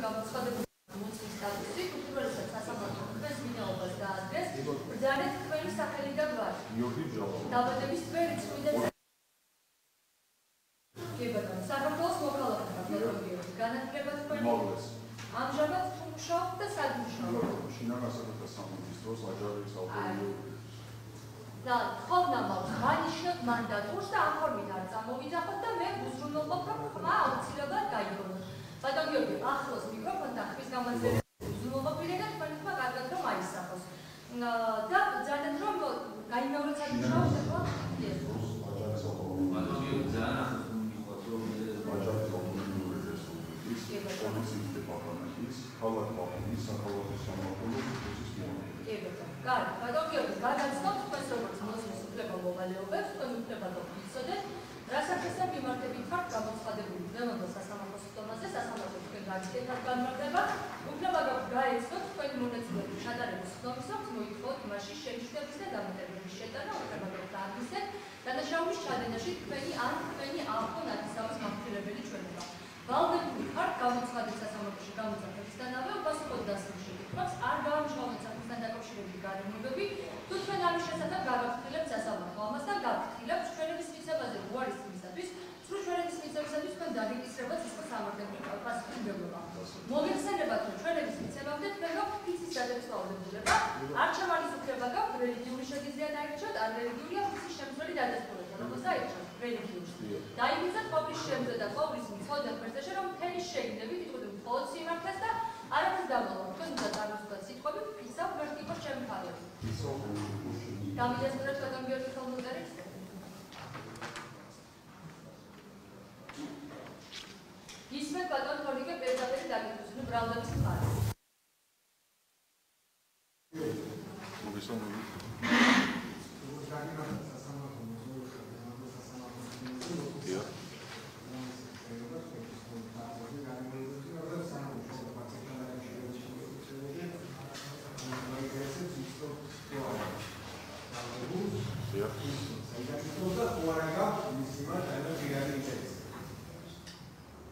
გამოცხადებული მოწმის სტატუსით, უპირველესად სასამართლომ თქვენს ვინაობას დაადრეს, ბრძანეთ თქვენი სახელი და გვარი. დაბადების დღე რიცხვი და საქართველოს მოქალაქეობა ფოტოგრაფიის განათლება თქვენი ამჟამად თუ მუშაობთ და სად მუშაობთ? შინაგანსაკუთრებთა სამართლის დროს აჯანყების ავტორი და ხოვნამავს განიშნოთ მანდატურს და ამ ფორმით არ წამოვიძახოთ და მე უზრუნველყოფ, რომ ხმა აუცილებლად გაიგონოთ. ბატონ გიორგი, ახლოს მიკროფონთან ხმის გამაძლიერებელი უზრუნველყოფილი და თქვენი ხმა კარგად რომ აისახოს. და ბრძანეთ, რომ გაიმეოროთ სად მუშაობთ ახლა? პოლიციის დეპარტამენტის, ქალაქ ბაღის საქალაქო სამმართველოს უფროსის მოადგილე. კარგი, ბატონ გიორგი, გადაცნობთ თქვენს როგორც მოსმის უფლება მოვალეობებს, თქვენ უფლებადო ვიცოდეთ, რა საკითხზე მიმართებით ხართ გამოცხადებული დღევანდელ სასამართლო სისტემაზე, სასამართლო თქვენ გაგიგებთ განმარტება, უფლება გაქვთ გაეცნოთ თქვენი მონაწილეობის ჩატარების ხდომისას, მოითხოვოთ იმაში შენიშვნების და დამატებების შეტანა, უფლება გაქვთ აღიზეთ, დანაშაულის ჩადენაში თქვენი ან თქვენი ახლო ნათესაობის მამხილებელი ჩვენება. ვალდებული ხართ გამოცხადების სასამართლოში გამოძახებისთანავე უპასუხოთ დასმის შეკითხვას, არ გაამჟღავნეთ საქმესთან დაკავშირებული გარემოებები, თუ თქვენ ამის შესახებ გაგაფრთხილებთ სასამართლო ამასთან, გაფრთხილებთ ჩვენების მიცემაზე უარის იმისათვის, თუ ჩვენების მიცემისათვის თქვენ დაგეკისრებათ ის სამართლებრივი პასუხისმგებლობა. მოგეხსენებათ, რომ ჩვენების მიცემამდე თქვენ გაქვთ ფიცის დადების მაუწყებლობა, არჩევანის უფლება გაქვთ, რელიგიური შეგიძლიათ აირჩიოთ, არ რელიგიურია ფიცის შემცველი დადასტურება, როგორც აირჩიოთ რელიგიურს. დაიბრძოთ ყოფის შემძლე და ყოფის მიცხოვდა ფერდაში, რომ მთელი შეგნებით იტყოდეთ მხოლოდ სიმართლეს და არაფერს დამალავთ. თქვენ უნდა წარმოსდგათ სიტყვები ფისა ვერტიკოს შემფარები. გამიასწორეთ ბატონ გიორგი ხელმოწერით. ისმეთ ბატონ თორნიკე პირდაპირ დაგეკითხვის, ნუ ბრალდების მხარე.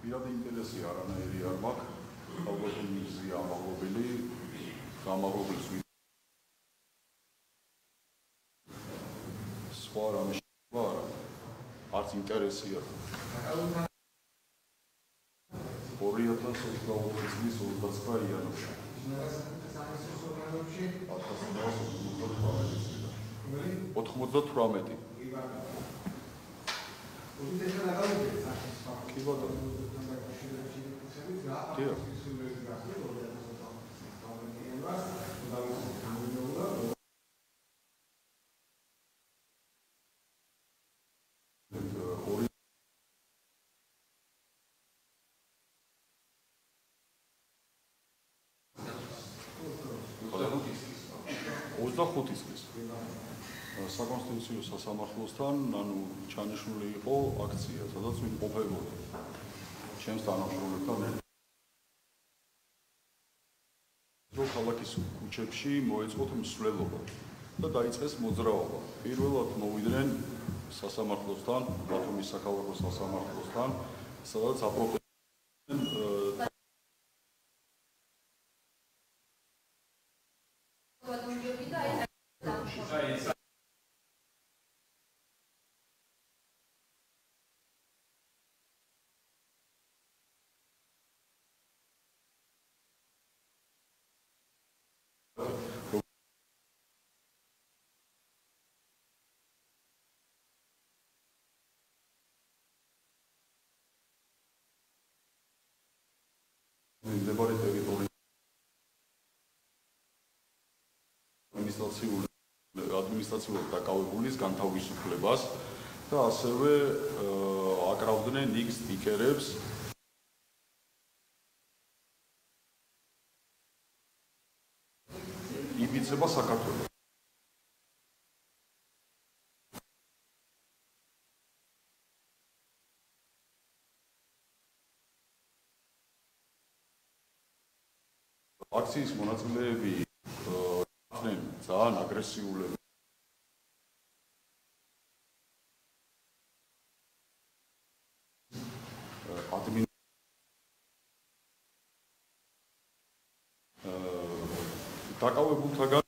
პირადი ინტერესი არანაირი არ მაქვს, ალბათ მიზია ამაღლობილი, გამაღლობილს სხვა რამე შევა არა, არც ინტერესია. 2022 წლის 29 იანვრში. 98. კი ბატონო. საკონსტიტუციო სასამართლოსთან, ანუ ჩანიშნული იყო აქცია, სადაც ვიმყოფებოდა ჩემს თანამშრომლებთან ერთად. ქალაქის ქუჩებში მოეწყოთ მსვლელობა და დაიწყეს მოძრაობა. პირველად მოვიდნენ სასამართლოსთან, ბათუმის საქალაქო სასამართლოსთან, სადაც აპროტესტებდნენ მდებარე ტერიტორიის ადმინისტრაციულად დაკავებულის განთავისუფლებას და ასევე აკრავდნენ იქ სტიკერებს იბიძება საქართველოს. აქციის მონაწილეები იყვნენ ძალიან აგრესიულები. დაკავებულთაგან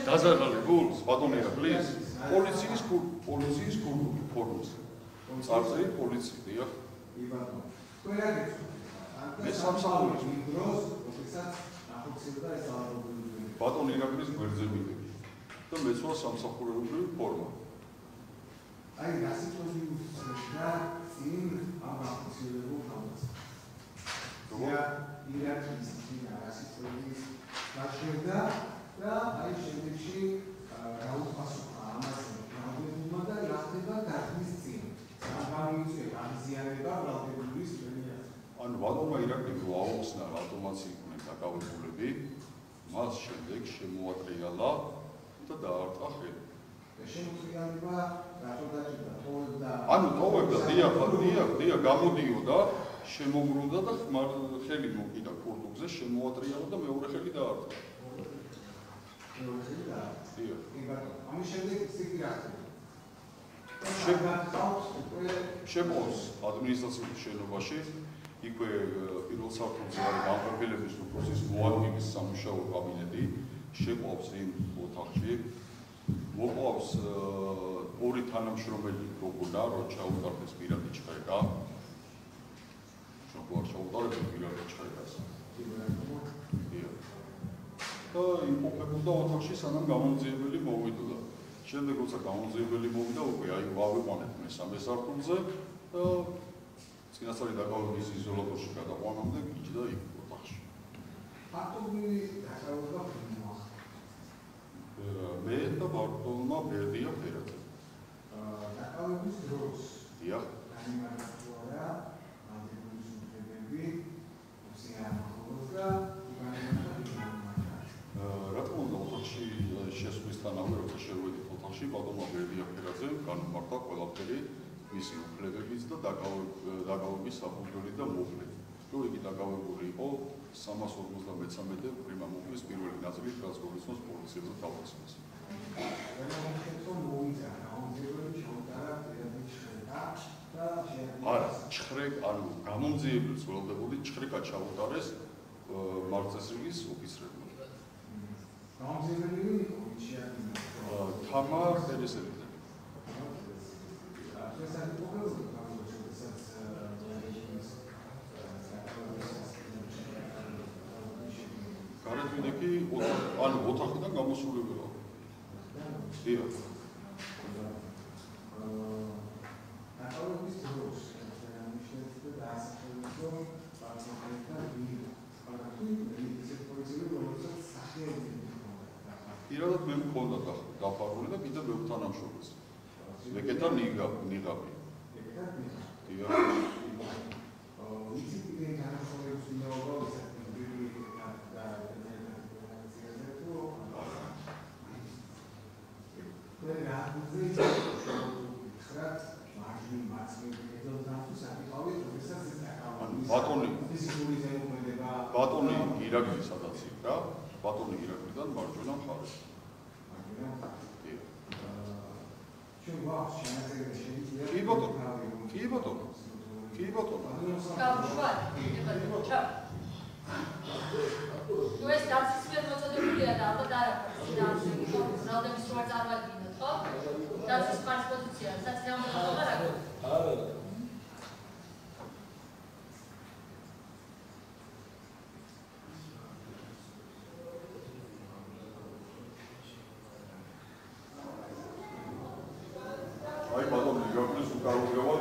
დაზარალებულს ბატონი რა პლიზ პოლიციის კურსი ფორმის წარზე პოლიცია დიახ მე სამსახურის დროს როდესაც ახორციელდა ეს აღარებული ბატონი რა პლიზ გვერდზე მივიდი და მეცვა სამსახურებრივი ფორმა აი რა სიტუაცია წინ ამ ახორციელებულ ფორმას ირაკის რა სიტუაცია გაჩერდა და აი შემდეგში გაუპასუხა ამას პრობლემა და რა ხდება დახმის წინ. სამგანოიწვია გამზიანება ბრალდებულის პრემიას. ანუ ბატონმა ირაკლი აუხსნა ავტომატი იქნება დაკავებულები, მას შემდეგ შემოატრიალა და დაარტყა ხელი. შემოტრიალება რატო დაჭირდა? თოვებდა. ანუ თოვებდა დიახ, გამოდიოდა, შემოგრუნდა და ხელი მოკიდა ქურდუგზე, შემოატრიალა და მეორე ხელი დაარტყა. ამის შემდეგ ისეთი რა შემოყავს ადმინისტრაციულ შენობაში იქვე პირველ სართულზე არის განყოფილების უფროსის მოადგილის სამუშაო კაბინეტი შეყვავს იმ ოთახში მოყვავს ორი თანამშრომელი გოგონა რო ჩაუტარდეს პირადი ჭრება ჩაუტარებს პირადი ჭრებას და იმყოფებოდა ოთახში სანამ გამომძიებელი მოვიდოდა. შემდეგ როცა გამომძიებელი მოვიდა, უკვე აი ვავიყვანეთ მესამე სართულზე და წინასწარი დაკავების იზოლატორში გადაყვანამდე გიჯდა იქ ოთახში. ბარტოლმე დაკავება მე და ბარტოლმა ბერდია ფერაძე. დაკავების დროს დიახ. განიმარტოა ანტიბიოტიკის უფლებები, უსიამოვნებაა შესვლისთანავე როცა შევედით ოთახში ბატონმა ბერდია ფერაძემ განმარტა ყველაფერი მისი უფლებებიც და დაკავების საფუძველი და მუხლი. რომ იგი დაკავებული იყო 353 პრიმა მუხლის პირველი ნაწილით, რაც გულისხმობს პოლიციაზე თავდასხმას. არა, ანუ გამომძიებლის ველოდებული ჭხრიკა ჩაუტარეს მარწესრიგის ოფიცრებმა. გამომძიებელი იყო თამარ ტერესელი. დიახ. ნაკავების დროს ნიშნავს და დაასახელებს რომ პარტნიორთან პირადად მე მქონდა დაფარული და კიდევ მეუღ თანამშრომელს. მეკეთა ნიღაბი. დიახ. ბატონი ირაკლი სადაც იქ რა, ბატონი ირაკლიდან მარჯვენა მხარეს. კი ბატონო. ნუ ეს დაცვის მიერ მოწოდებულია და ალბათ არ აქვს რაოდენობის რო არ წარმოადგენთ, ხო? დაცვის პარტიის პოზიცია, საწინააღმდეგო არ აქვს. არა.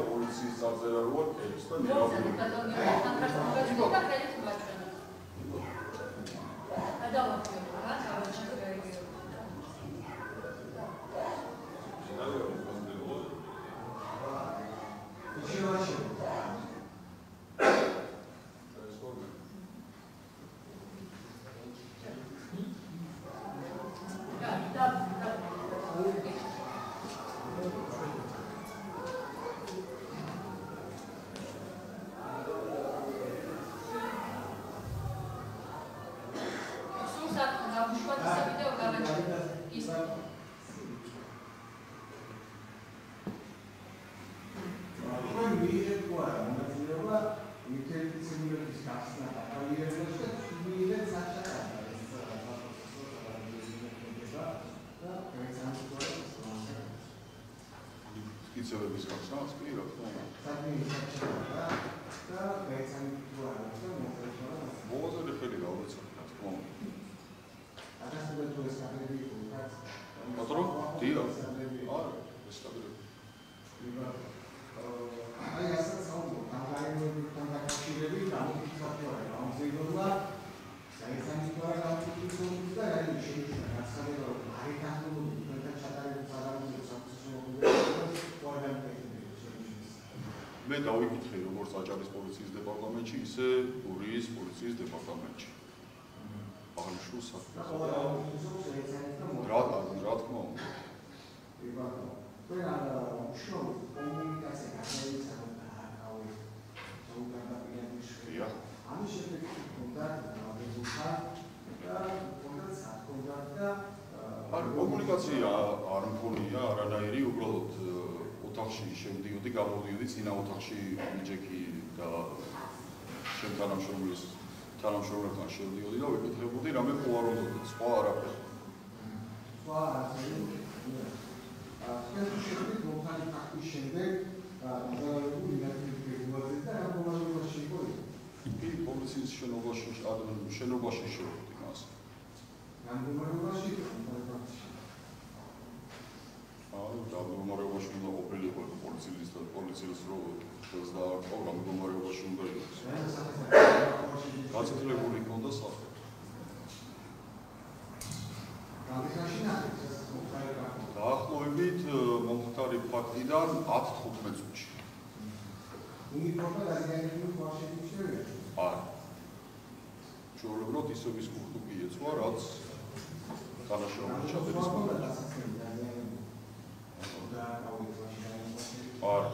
პოლიციის წარწერა როა კელის და სკიცელების გახსნას კი რა თქმა უნდა. მოვაზრე ხელი გავეცადე რა თქმა უნდა. ბატონო, დიახ. არა, ეს სტაბილურია. აი ასაც საუბრობ, თანხმობრივი კონტაქტირები გამოფიქრებაა, გამოსაიდოა. საერთოდ რა გამოფიქრებაა და რა ის შეიძლება გასაგებია, რომ არიქანული კონტაქტ ჩატარების საგანძილო მე დავიკითხე როგორც აჭარის პოლიციის დეპარტამენტში, ისე გურიის პოლიციის დეპარტამენტში. აღნიშნულ საქმეს. რა თქმა უნდა. კომუნიკაცია არ მქონია არანაირი, უბრალოდ ოთახში შევდიოდი, გამოვიდოდი წინა ოთახში ჯექი და შენ თანამშრომლებთან შევდიოდი და ვიკითხებოდი რამე ხო არ უნდა, სხვა არაფერი. სხვა არაფერი. ეს შეგვიძლია მომხალი ფაქტის შემდეგ მოგზაურებული ინფორმაციით და რა მომავალში იყო. კი, პოლიციის შენობაში შევდიოდი მას. გამომარობაში გამომარებაში უნდა ყოფილიყო პოლიციის რო ხელს დააკავ, გამომარებაში უნდა იყოს. გაცილებული ჰქონდა სახე. დაახლოებით მომხდარი ფაქტიდან 10-15 წუთში. არა. ჩვეულებრივად ისევ ის კურტუკი ეცვა, რაც თანაშრომელი ჩადერის მომენტში. არა.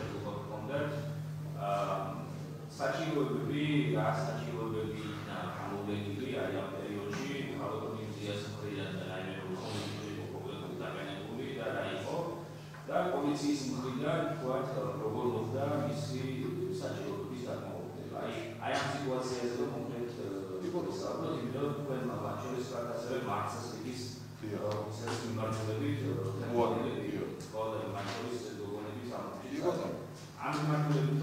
Periodo როგორ მოხდა მისი საჭიროების დაკმაყოფილება. აი ამ სიტუაციაზე რომ მოხდეთ ისაბოთ, იმიტომ რომ თქვენ მათ შორის ასევე მარქსის ლიგის ოფიცერის მიმართულებით მოადგილეთ ყველა მათ შორის დოგონების ამოწურვა. ამ მიმართულებით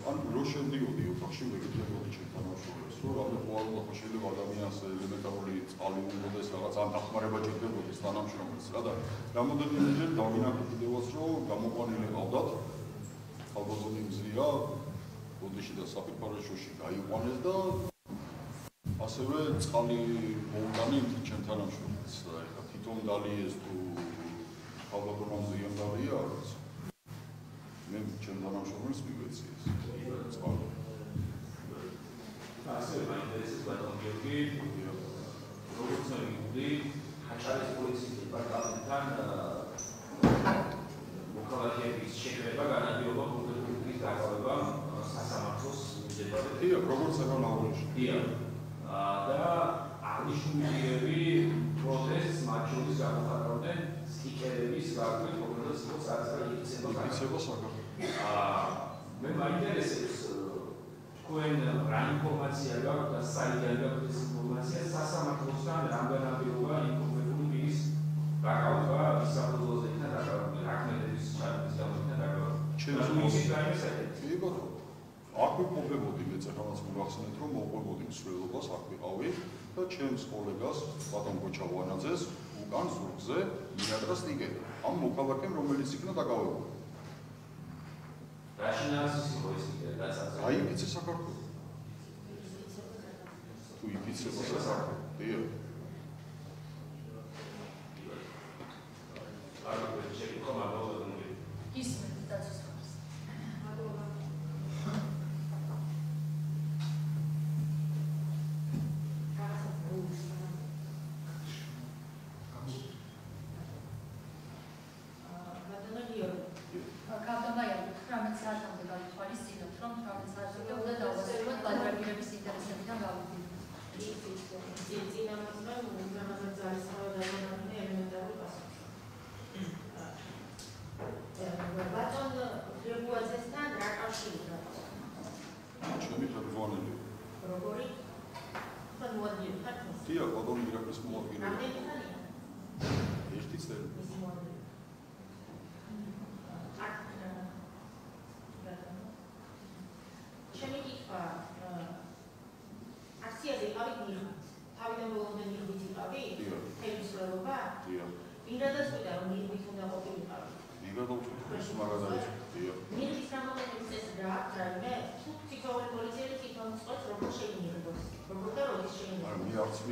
ან რო შევდიოდი ოთახში მეკითხებოდი ჩემთან უშუალოდ, რომ რამე ყოველდღე შეიძლება ადამიანს ელემენტარული წყალი უნდადეს, რაღაც ან დახმარება ჭირდებოდეს თანამშრომელს რა და რამოდენიმეჯერ დავინახეთ, რომ გამოყვანილი ყავდათ ალბათ მზია ოდიში და საფიქროშოში გაიყვანეს და ასევე წყალი მოუტანი ჩემ თანამშრომელს და ეხლა თვითონ დალიეს თუ ალბათ მზიამ დავია რაღაც მე ჩემ თანამშრომელს მივეციეს წყალი. ასევე მაინტერესებს ბატონ გიორგი, როგორც მივიდი ხაჭარის პოლიციის დეპარტამენტთან მოქალაქეების შეკრება განაპირობა კონკრეტული დაკავება სასამართლოს მიმდებარე. დიახ, როგორც ეკონომიკაში. დიახ. და აღნიშნულები პროტესტს მათ შორის გამოხატავდნენ სტიკერების გაკვეთ, რომელსაც საერთოდ იქცევა საქართველოს. მე მაინტერესებს თქვენ რა ინფორმაცია გაქვთ და საიდან გაქვთ ეს ინფორმაცია სასამართლოსთან რამდენადობა იმ კონკრეტული პირის დაკავება საფუძველზე იქნა დაკავებული რაკმედების ჩარგვის გამო დაკავება. კი ბატონო. აქ ვიყოფებოდი მეც ახალაც მოგახსენეთ რომ მოყვებოდი მსვლელობას აქ ვიყავი და ჩემს კოლეგას ბატონ გოჩავანაძეს უკან ზურგზე მიადრა სტიკერი ამ მოქალაქემ რომელიც იქნა დაკავებული. რაშინალის იყო ეს სტიკერი გასაცდელი? აიფიცე საქართველოს. თუ იფიცება საქართველოს. დიახ. არაფერი შეკითხვა მაგალითად ისმენთ დაწესებას.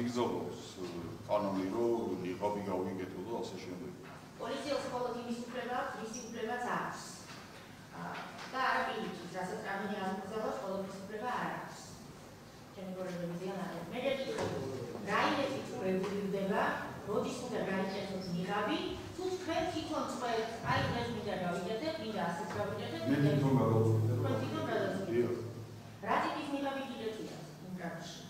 მიგზავნოს კანონი რომ იყავი გავიგეთო და ასე შემდეგ. პოლიციას მხოლოდ იმის უფლება აქვს, ისი უფლებაც აქვს. და არა პირიქით, რასაც კანონი ამოგზავნოს, ყოველთვის უფლება არ აქვს. ჩემი გორებები ზიან არის. მე გეკითხები, რაიმე უყურებულდება, როდის უნდა გაიჭეროს ნიღაბი, თუ თქვენ თვითონ წყვეთ, აი დღეს მინდა გავიგეთებ, მინდა ასეც გავიგეთებ. მე თვითონ გავუწევ. თქვენ თვითონ გადაწყვეტთ. რა ტიპის ნიღაბი გიდეთ იმ კანონში?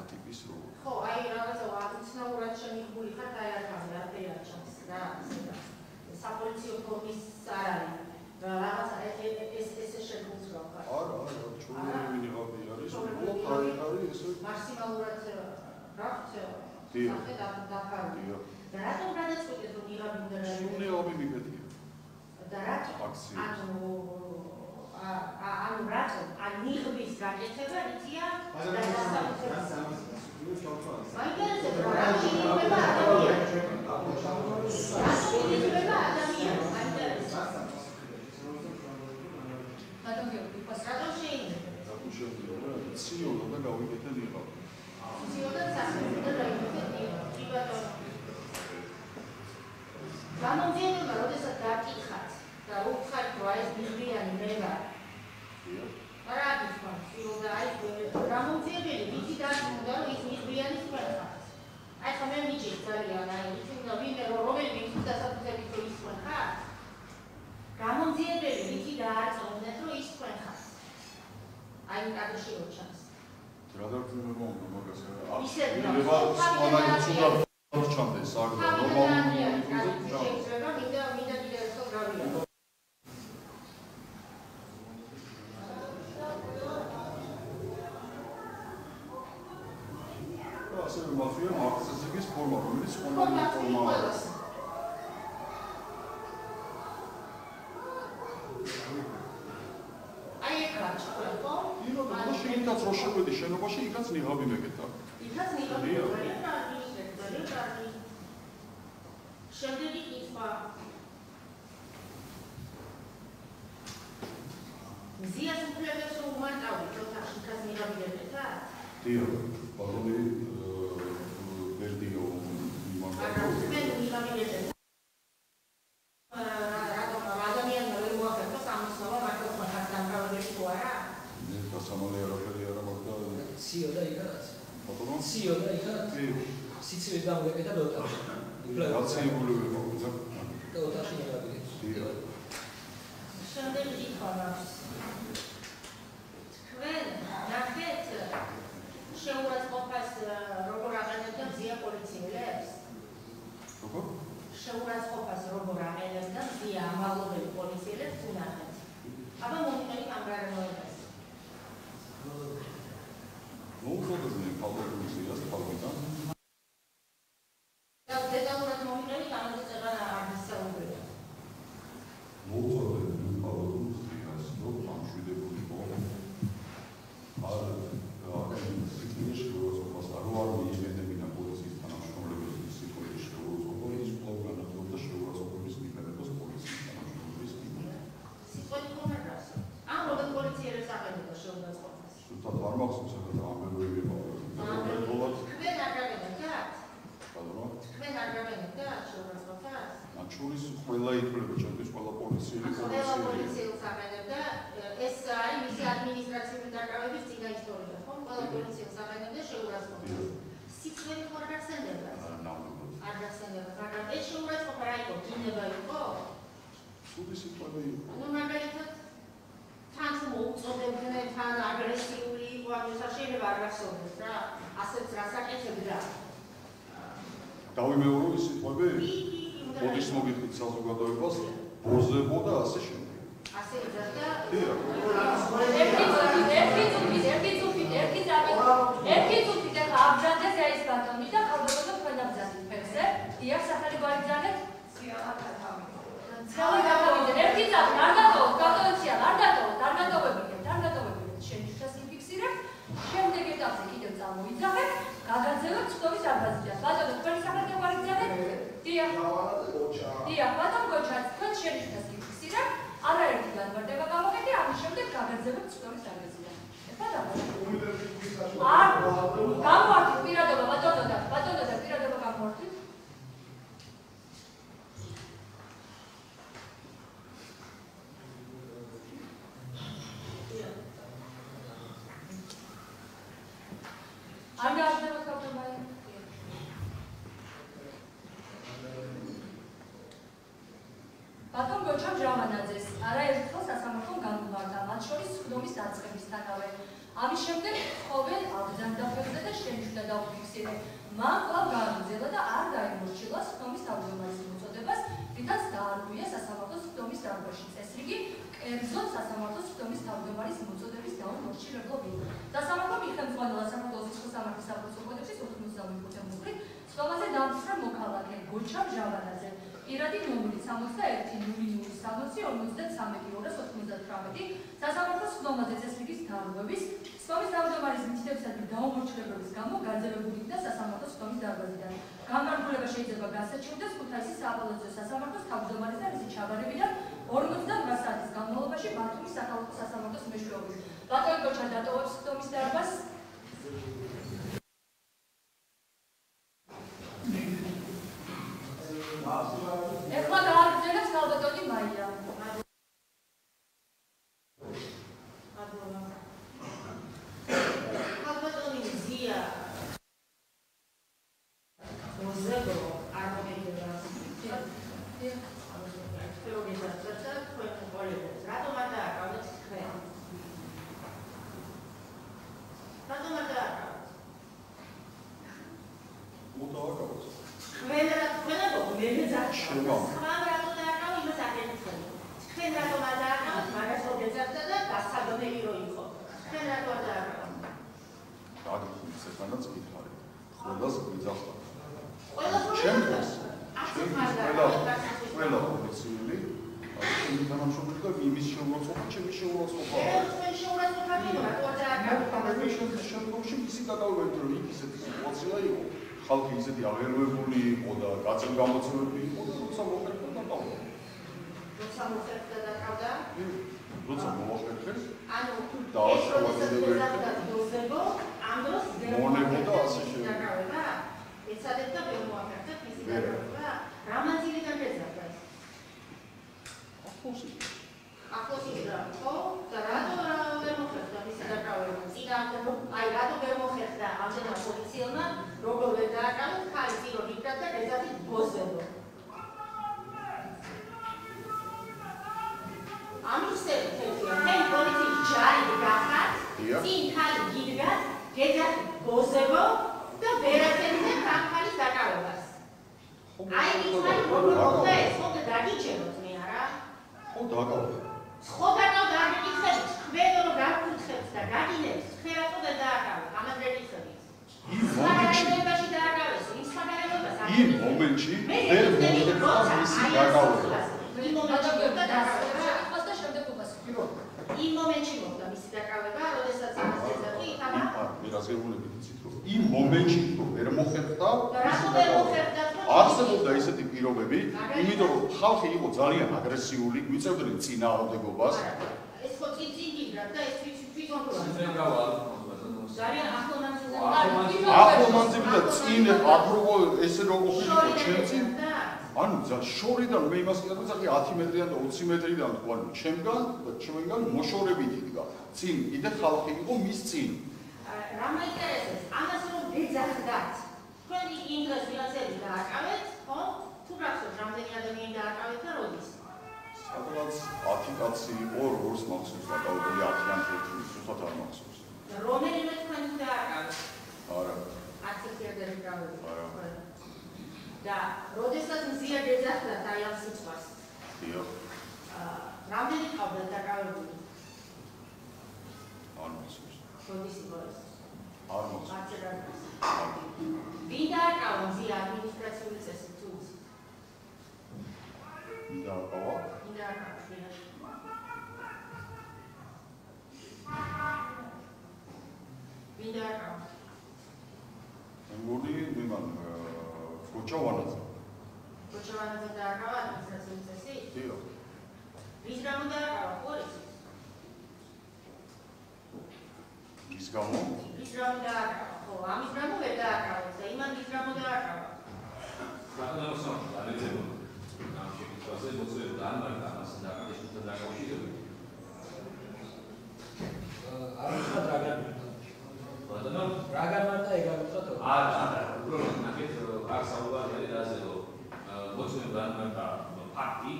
ტიპის რო ხო, აი რაღაცა უცნაურად შემიღებული ხარ და აი არაფერი არ ჩანს რა, საპოლიციო ფორმის არ არის. რაღაცა ეს შეგუძლო ხარ. არა, ჩვენი მინიღაბი არის, უბრალოდ არის ესე მაქსიმალურად გაქვთ სახე დაფარული. და რატომ გადაწყვეტეთ რომ ნიღაბი უნდა გაიგო? ნიღაბი მიგეთია. და რატომ? ანუ რატომ? ან ნიღბის გაკეთება იცია და მაინტერესებს რა შეიძლება ადამიანს. შეიძლება ადამიანს მაინტერესებს. ბატონ გიორგი, რატომ შეიძლება? რატომ შეიძლება? ციოდა და გავიგეთე ნიღაბი. ციოდა სახელმწიფო და გაიგეთე ნიღაბი. კი ბატონო. გამომძიებელმა როდესაც დაკითხათ და უთხარით რომ ეს მიღბიანი მე ვარ. არა გითხრა, ციოდა აი გამომძიებელი ვიცი დაჭმუნდა რომ ის მიღბიანი თქვენ ხართ. აი ხომ მე მიჭირს ძალიან აი ის უნდა ვინმე რომელი ის დასაბუთებით რომ ის თქვენ ხართ. გამომძიებელი ვიცი დააწმუნდეთ რომ ის თქვენ ხართ. აი კადრში რო ჩანს. რა დაგწმუნდა მაგას რა? ისე შეიძლება სპონტანურად ჩანდეს, არ და ნორმალური შეიძლება ფორმა, რომელიც online ფორმაა. იქაც რო შეგვედი შენობაში, იქაც ნიღაბი მეკეთა. იქაც ნიღაბი მეკეთა. შემდეგი კითხვა. მზიას უფლებებს რომ უმარტავდით ოთახში იქაც ნიღაბი მეკეთა? დიახ, ბატონი ვერდიო მაგრამ თქვენ ნიღაბი მეკეთა. ადამიანმა ვერ მოახერხოს ამოსვლა მარტო ხმას დამთავრებული თუ არა? სამალე არაფერი არ მაგდა სიო და იქაც. ბატონო? სიო და იქაც. სიცივე გამოგეკეთა ოთახში. გაცილებული ვიყავ. და ოთახში ნიღაბი. დიახ. შემდეგი კითხვა მაქვს. თქვენ ნახეთ შეურაცხყოფას როგორ აყენებდა მზია პოლიციელებს? როგორ? შეურაცხყოფას როგორ აყენებდა მზია ამაღლობელი პოლიციელებს თუ ნახეთ? აბა მომიტანით ამ გარემოებას. მოუწოდებდნენ კალკულაციას თავიდან. და დეტალურად მომიტანით ამაზე წება არ ისაუბრება. მოუწოდებდნენ კალკულაციას, რომ ამშვიდებულიყო. არ სიტუაციაში როცა არ მიიღებინა პოლიციის თანამშრომლების სიტუაციაში შეურაცხყოფა ის კვლავ განაგრძობდა შეურაცხყოფის მიღებას პოლიციის თანამშრომლების მიერ. სიტყვით ხომერას. ამ როგორ პოლიციელებს აყენებდა შეურაცხყოფას? სულთან არ მახსოვს ახლა ამბები ვიყავ. თქვენ არ გაგენებდათ? ბატონო? თქვენ არ გაგენებდათ შეურაცხყოფას? მათ შორის ყველა ითვლება, ჩემთვის ყველა პოლიციელი ყველა პოლიციელს აყენებდა. ეს არის მისი ადმინისტრაციული დაკავების წინა ისტორია, ხო? ყველა პოლიციელს აყენებდა შეურაცხყოფას. სიტყვით ხო არ გახსენებათ? არ გახსენებათ, მაგრამ ეს შეურაცხყოფა რა იყო? გინება იყო? სუდი სიტყვები იყო. ნუ მაგალითად თან მოუწოდებდნენ, თან აგრესიული იყო, ამისა შეიძლება არ გახსოვდეს რა. ასეც რას აკეთებდა? დავიმეორო ის სიტყვები? მოდის მოგიხდით საზოგადოებას, ბოზებო და ასე შემდეგ. ასე იძახდა? ერთი წუთით ახლა აბჯანდეს ეს ბატონი და ხალხობა თქვენ აბჯანდით ფეხზე. დიახ, სახელი გვარიძანეთ? ცალო დავიდეთ. ერთი წუთი არ დატოვოთ, კატოლიცია არ დატოვებინეთ, შენიშნას იფიქსირებ. შემდეგ ეტაპზე კიდევ წამოიძახეთ, გაგაძევებთ ცდომის დარბაზიდან. ბატონო, თქვენი სახელი გვარიძანეთ? დიახ, ბატონ გოჩა, თქვენ შენიშნას იფიქსირებ. არაერთი განმარტება გამოგედი, ამის შემდეგ გაგაძევებთ ცდომის დარბაზიდან. არ გამოვარდით პირადობა ბატონო და პირადობა გამოვარდით. არ გააჩნდებათ კაპიტანი. ბატონ გოჩა ჟავანაძეს არაერთხელ სასამართლომ განუვარდა, მათ შორის სხდომის დაწყებისთანავე. ამის შემდეგ ხოვენ აბრძანდა ფეხზე და შენიშნა დაუფიქსირე. მან კვლავ გააგრძელა და არ დაიმორჩილა სხდომის თავმჯდომარის მოწოდებას, რითაც დაარღვია სასამართლოს სხდომის დარბაზში წესრიგი, კერძოდ სასამართლოს სხდომის თავმჯდომარის მოწოდების დაუმორჩილებლობით. სასამართლომ იხელმძღვანელა საქართველოს სიცხეს სამართლის საფუძვლის კოდექსის 85 მუხლით სხდომაზე დამცრე მოქალაქე გოჩა ჟავანაძე. პირადი ნომერი 61-00-60-53-298 სასამართლოს სხდომაზე წესრიგის დარღვევის, სხდომის თავმჯდომარის მითითებისადმი დაუმორჩილებლობის გამო გაძევებული იქნა სასამართლოს სხდომის დარბაზიდან. განმარტულება შეიძლება გასაჩივრდეს ქუთაისის სააპელაციო სასამართლოს თავმჯდომარის და მისი ჩაბარებიდან 48 საათის განმავლობაში ბათუმის სახალხო სასამართლოს მეშვეობით. ბატონი გოჩა დატოვებს სხდომის დარბაზს. ეხლა გააგრძელებს ქალბატონი მაია. ქალბატონი მზია მოზებო არ მოგეძება. რატომ არ დააკავეთ თქვენ? რატომ არ დააკავეთ? აგრესიული ჩემი თანამშრომელი და იმის შეურაცხყოფა ჩემი შეურაცხყოფა შემდგომში ისე გადავიდეთ რომ იქ ისეთი სიტუაცია იყო ხალხი ისეთი აღელვებული იყო და გაწევგამოცემები იყო და როცა მოხერხდა დაკავდა როცა მოახერხეს ანუ დაასრულა დოზებო ამ დროს მონებო და ასე შევიდა ეცადეთ და ვერ მოახერხეთ მისი დაკავება რამაზილიდან ეძახა ახლოს იდრა ხო და რატო ვერ მოხერხდა მისი დაკავება წინააღმდეგ აი რატო ვერ მოხერხდა ამჟამად პოლიციელმა როგორ ვერ დააკავეს ხალი წირო ვიბრად და ეძახით დოზებო ამის თეთრია მე პოლიციის ჯარი გახართ წინ ხალი გიდგათ გეძახით დოზებო და ვერაცემდე ხალის დაკავებას აი ის ხალი როგორ მოხდა ეს ხო დაგიჩეროთ მე არა ხო დაკავდა ხო დაკავდა არ მიკითხებით ხვედო რომ გაგკითხებთ და გაგინებს ხერატო და დააკავეთ ამას ვერ იხსენით საგარეუბეში დააკავეს იმ საგარეუბებას იმ მომენტში ვერ მოხდა მისი დაკავება იმ მომენტში და დააკავება და შემდეგ უკასრო იმ მომენტში მოხდა მისი დაკავება როდესაც ამას ეძახი ითამა მე რაზეულებით იცით რომ იმ მომენტში ვერ მოხერხდა რატო ვერ მოხერხდა არსებობდა ისეთი პირობები იმიტომ რომ ხალხი იყო ძალიან აგრესიული გვიწევდნენ წინააღმდეგობას ეს ხო წინ გიგრა და ეს თვითონ ძალიან ახლომანძები და წინ აფროგო ესე როგორ იყო ჩემი ანუ შორიდან მე იმას კიდევ ვიძახი 10 მეტრიდან და 20 მეტრიდან ანუ ჩემგან და ჩვენგან მოშორებით იდგა წინ კიდე ხალხი იყო მის წინ რა მაინტერესებს ამას რომ გეძახდათ თქვენი იმ დღეს ვიღაცები დააკავეთ ხო თუ გახსოვთ რამდენი ადამიანი დააკავეთ და როდის სადღაც 10 კაცი იყო როგორც მახსოვს დაკავებული 10-იან წუთში სუსტად არ მახსოვს რომელიმე თქვენი დააკავეთ არა 10 წუთი გავიგე არა და როდესაც მზია გეძახდათ აი ამ სიტყვას დიახ რამდენი ყავდა დაკავებული არ მახსოვს როდის იყო ეს არ მახსოვს ვინ დააკავა მზია ადმინისტრაციული წესით თუ ვინ დააკავა ვინ დააკავა მგონი მემან გოჩავანაძე დააკავა ადმინისტრაციული წესით დიახ ვის გამო დააკავა პოლიცია ის გამო ვის გამო დააკავა ხო ამის გამო ვერ დააკავეს და იმან ვის გამო დააკავა ბატონო ალეცებო ამ შეკითხვაზე მოწვევდა ან მაგრამ ამას დააკავეს თუ დაკავშირებით არ ვთქვა რაგან ბატონო რაგან მარტა ეგ არ ვთქვა არა უბრალოდ ნაკეთ არ საუბარი არის დაზე რომ მოწვევდა ან მაგრამ ფაქტი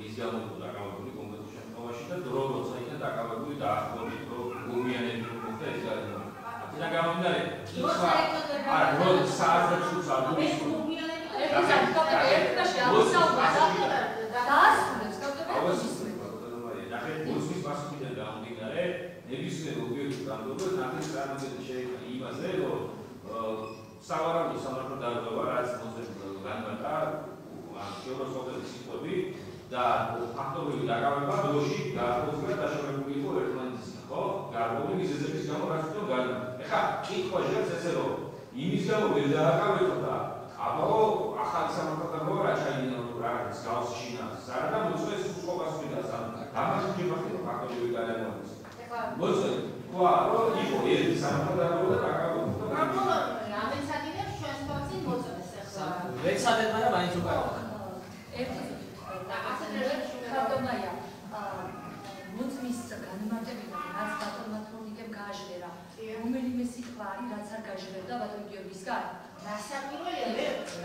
ის გამო დაკავებული კონკრეტულ შემთხვევაში და როცა იქნა დაკავებული დაახლოებით რომ გურმიანები მოხდა ეს არის და გამომდინარე არა როცა საერთოდ სულს არ ეს გურმიანები ნებისმიერ ობიექტის გამგებლობა ნახეს წარმოდგენა შეიძლება იმაზე, რომ სავარაუდო სამართალ დარღვევა რაც მოწესრიგება განმარტა შეურაცხყოფელი სიტყვები და ფაქტობრივი დაკავება დროში გააცხადდა დაშორებული იყო ერთმანეთისგან, ხო? გარკვეული მიზეზების გამო რაც თვითონ განმარტა. ეხლა კითხვა ჟღერს ესე რომ იმის გამო ვერ დააკავეთო და აბაო ახალი სამართალ დარღვევა რა ჩაიდინა რაღაც გავს შინას. არა და მოწესრიგეს უწყობას მიდას ამ ამაში ჯერახი ფაქტობრივი განმარტა. მოწესრიგე თქვა რომ იყო ერთი სამართალ დარღვევა და დაკავება. ამენსადინებს ჩვენს ფაქტს მოწესრიგეს ახლა. ვეცადეთ, მაგრამ მაინც უკანა. ერთი და ასეთრეში ხარდონაია მოწმის განმარტებიდან რაც ბატონმა თრონიკემ გააჟღერა რომელიმე სიტყვა არის რაც არ გაჟღერდა ბატონ გიორგისგან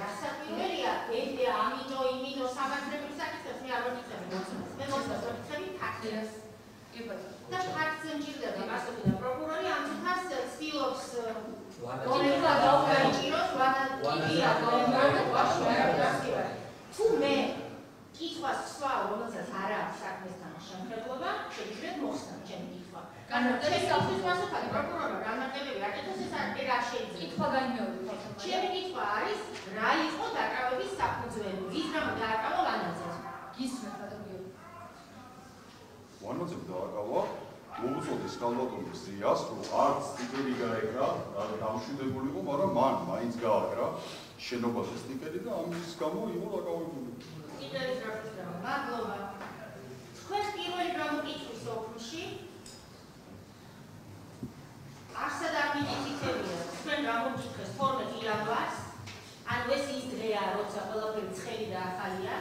რასაკვირველია ეს ამიტომ სამართლებრივ საკითხებს მე არ ვიკითხები მოწმეს მე მოწმეს ვიკითხები ფაქტებს კი ბატონო და ფაქტს მჭირდება გასული და პროკურორი ამ თავს ცდილობს გონება დაუგაიჭიროს თუ მე კითხვას ვსვავ, რომელსაც არ აქვს საქმესთან შემხედლობა, შეიძლება მოხსნა ჩემი კითხვა. განმარტების საფუძველზე მასოფალი პროკურორმა განმარტებები აკეთოს ეს არ შეიძლება. კითხვა გაიმეორე. ჩემი კითხვა არის, რა იყო დაკავების საფუძველი? ვის გამო დააკავა ლანაძე? გისმენთ მოცემ დააკავა მოუწოდეს კალვატონის ზიას, რომ არც სტიკერი გაეკრა, დამშვიდებული იყო, მაგრამ მან მაინც გააკრა შენობაზე სტიკერი და ამის გამო იყო დაკავებული. სტიკერის გაკეთება. მადლობა. თქვენს პირველი გამოკითხვის ოქროში არსად არ მიდიცითებია, თქვენ გამოკითხეს 12 იანვარს, ანუ ეს ის დღეა, როცა ყველაფერი ცხელი და ახალია.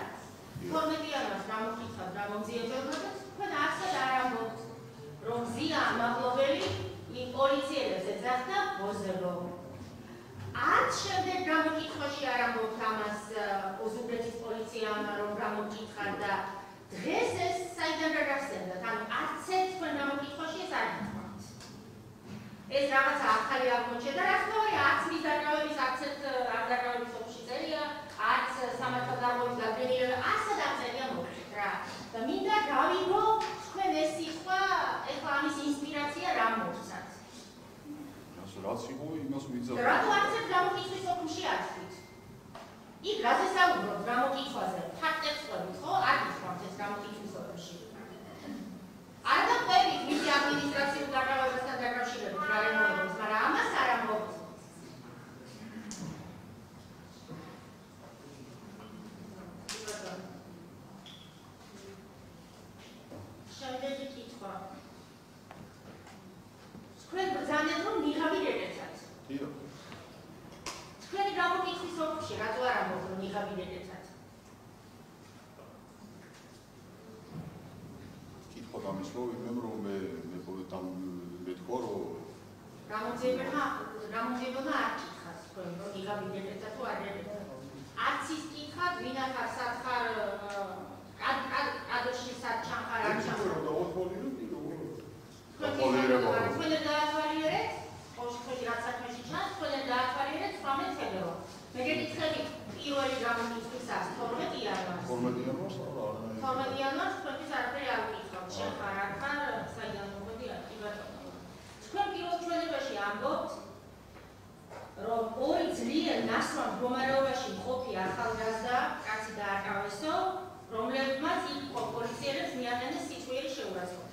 12 იანვარს გამოკითხავთ გამომძიებელმა და თქვენ არსად არ ამბობთ, რომ ზია ამაღლობელი იმ პოლიციელებს ეძახდა ბოზებო. არც შემდეგ გამოკითხვაში არ ამბობთ ამას ოზურგეთის პოლიციამ რომ გამოკითხა და დღეს ეს საიდან გაგახსენდათ, ანუ არც ერთ თქვენ გამოკითხვაში ეს არ გითხრათ. ეს რაღაცა ახალი აღმოჩნდა და რა თქმა უნდა, არც მის დაკავების არც ერთ არ დაკავების ოქროში წერია, არც სამართალდამოების გაგენიერება, არცად არ წერია მოკლედ რა. და მინდა გავიგო თქვენ ეს სიტყვა, ეხლა ამის ინსპირაცია რა მოხსნათ. რაც იყო იმას ვიძახე. რატო არც ერთ გამოკითხვის ოქროში არ თქვით? იქ რაზე საუბრობთ გამოკითხვაზე? ფაქტებს ყვებით, ხო? არ გითხრათ ეს გამოკითხვის ოქროში. არ დაყვებით მისი ადმინისტრაციულ დაკავებასთან დაკავშირებით გარემოებებს, მაგრამ ამას არ ამბობთ. შემდეგი კითხვა. თქვენ ბრძანეთ, რომ ნიღაბი გეკეცათ. დიახ. თქვენი გამოკითხვის ოქროში რატო არ ამბობთ, რომ ნიღაბი გეკეცათ? კითხვა გამისვა, ვინმე რომ მე მეთქვა, რომ გამომძიებელმა არ კითხათ თქვენ, რომ ნიღაბი გეკეცათ თუ არ გეკეცათ. არც ის კითხათ, ვინ ახარ სათხარ კადრში საჩანხარ არ ჩანხარ. თქვენ დაათვალიერეთ, ოშხეთი რაც საქმეში ჩანს, თქვენ დაათვალიერეთ 18 თებერვალს. მე გეკითხები პირველი გამოკითხვისას 12 იანვარს. 12 იანვარს არა. 12 იანვარს თქვენთვის არაფერი არ ვკითხავთ, შენ ხარ არ ხარ, საიდან მოდი არ კი ბატონო. თქვენ პირველ ჩვენებაში ამბობთ, რომ ორი ძლიერ ნასვამ მდგომარეობაში მყოფი ახალგაზრდა კაცი დააკავესო, რომლებმაც იქ პოლიციელებს მიაყენეს სიცხვიერი შეურაცხყოფა.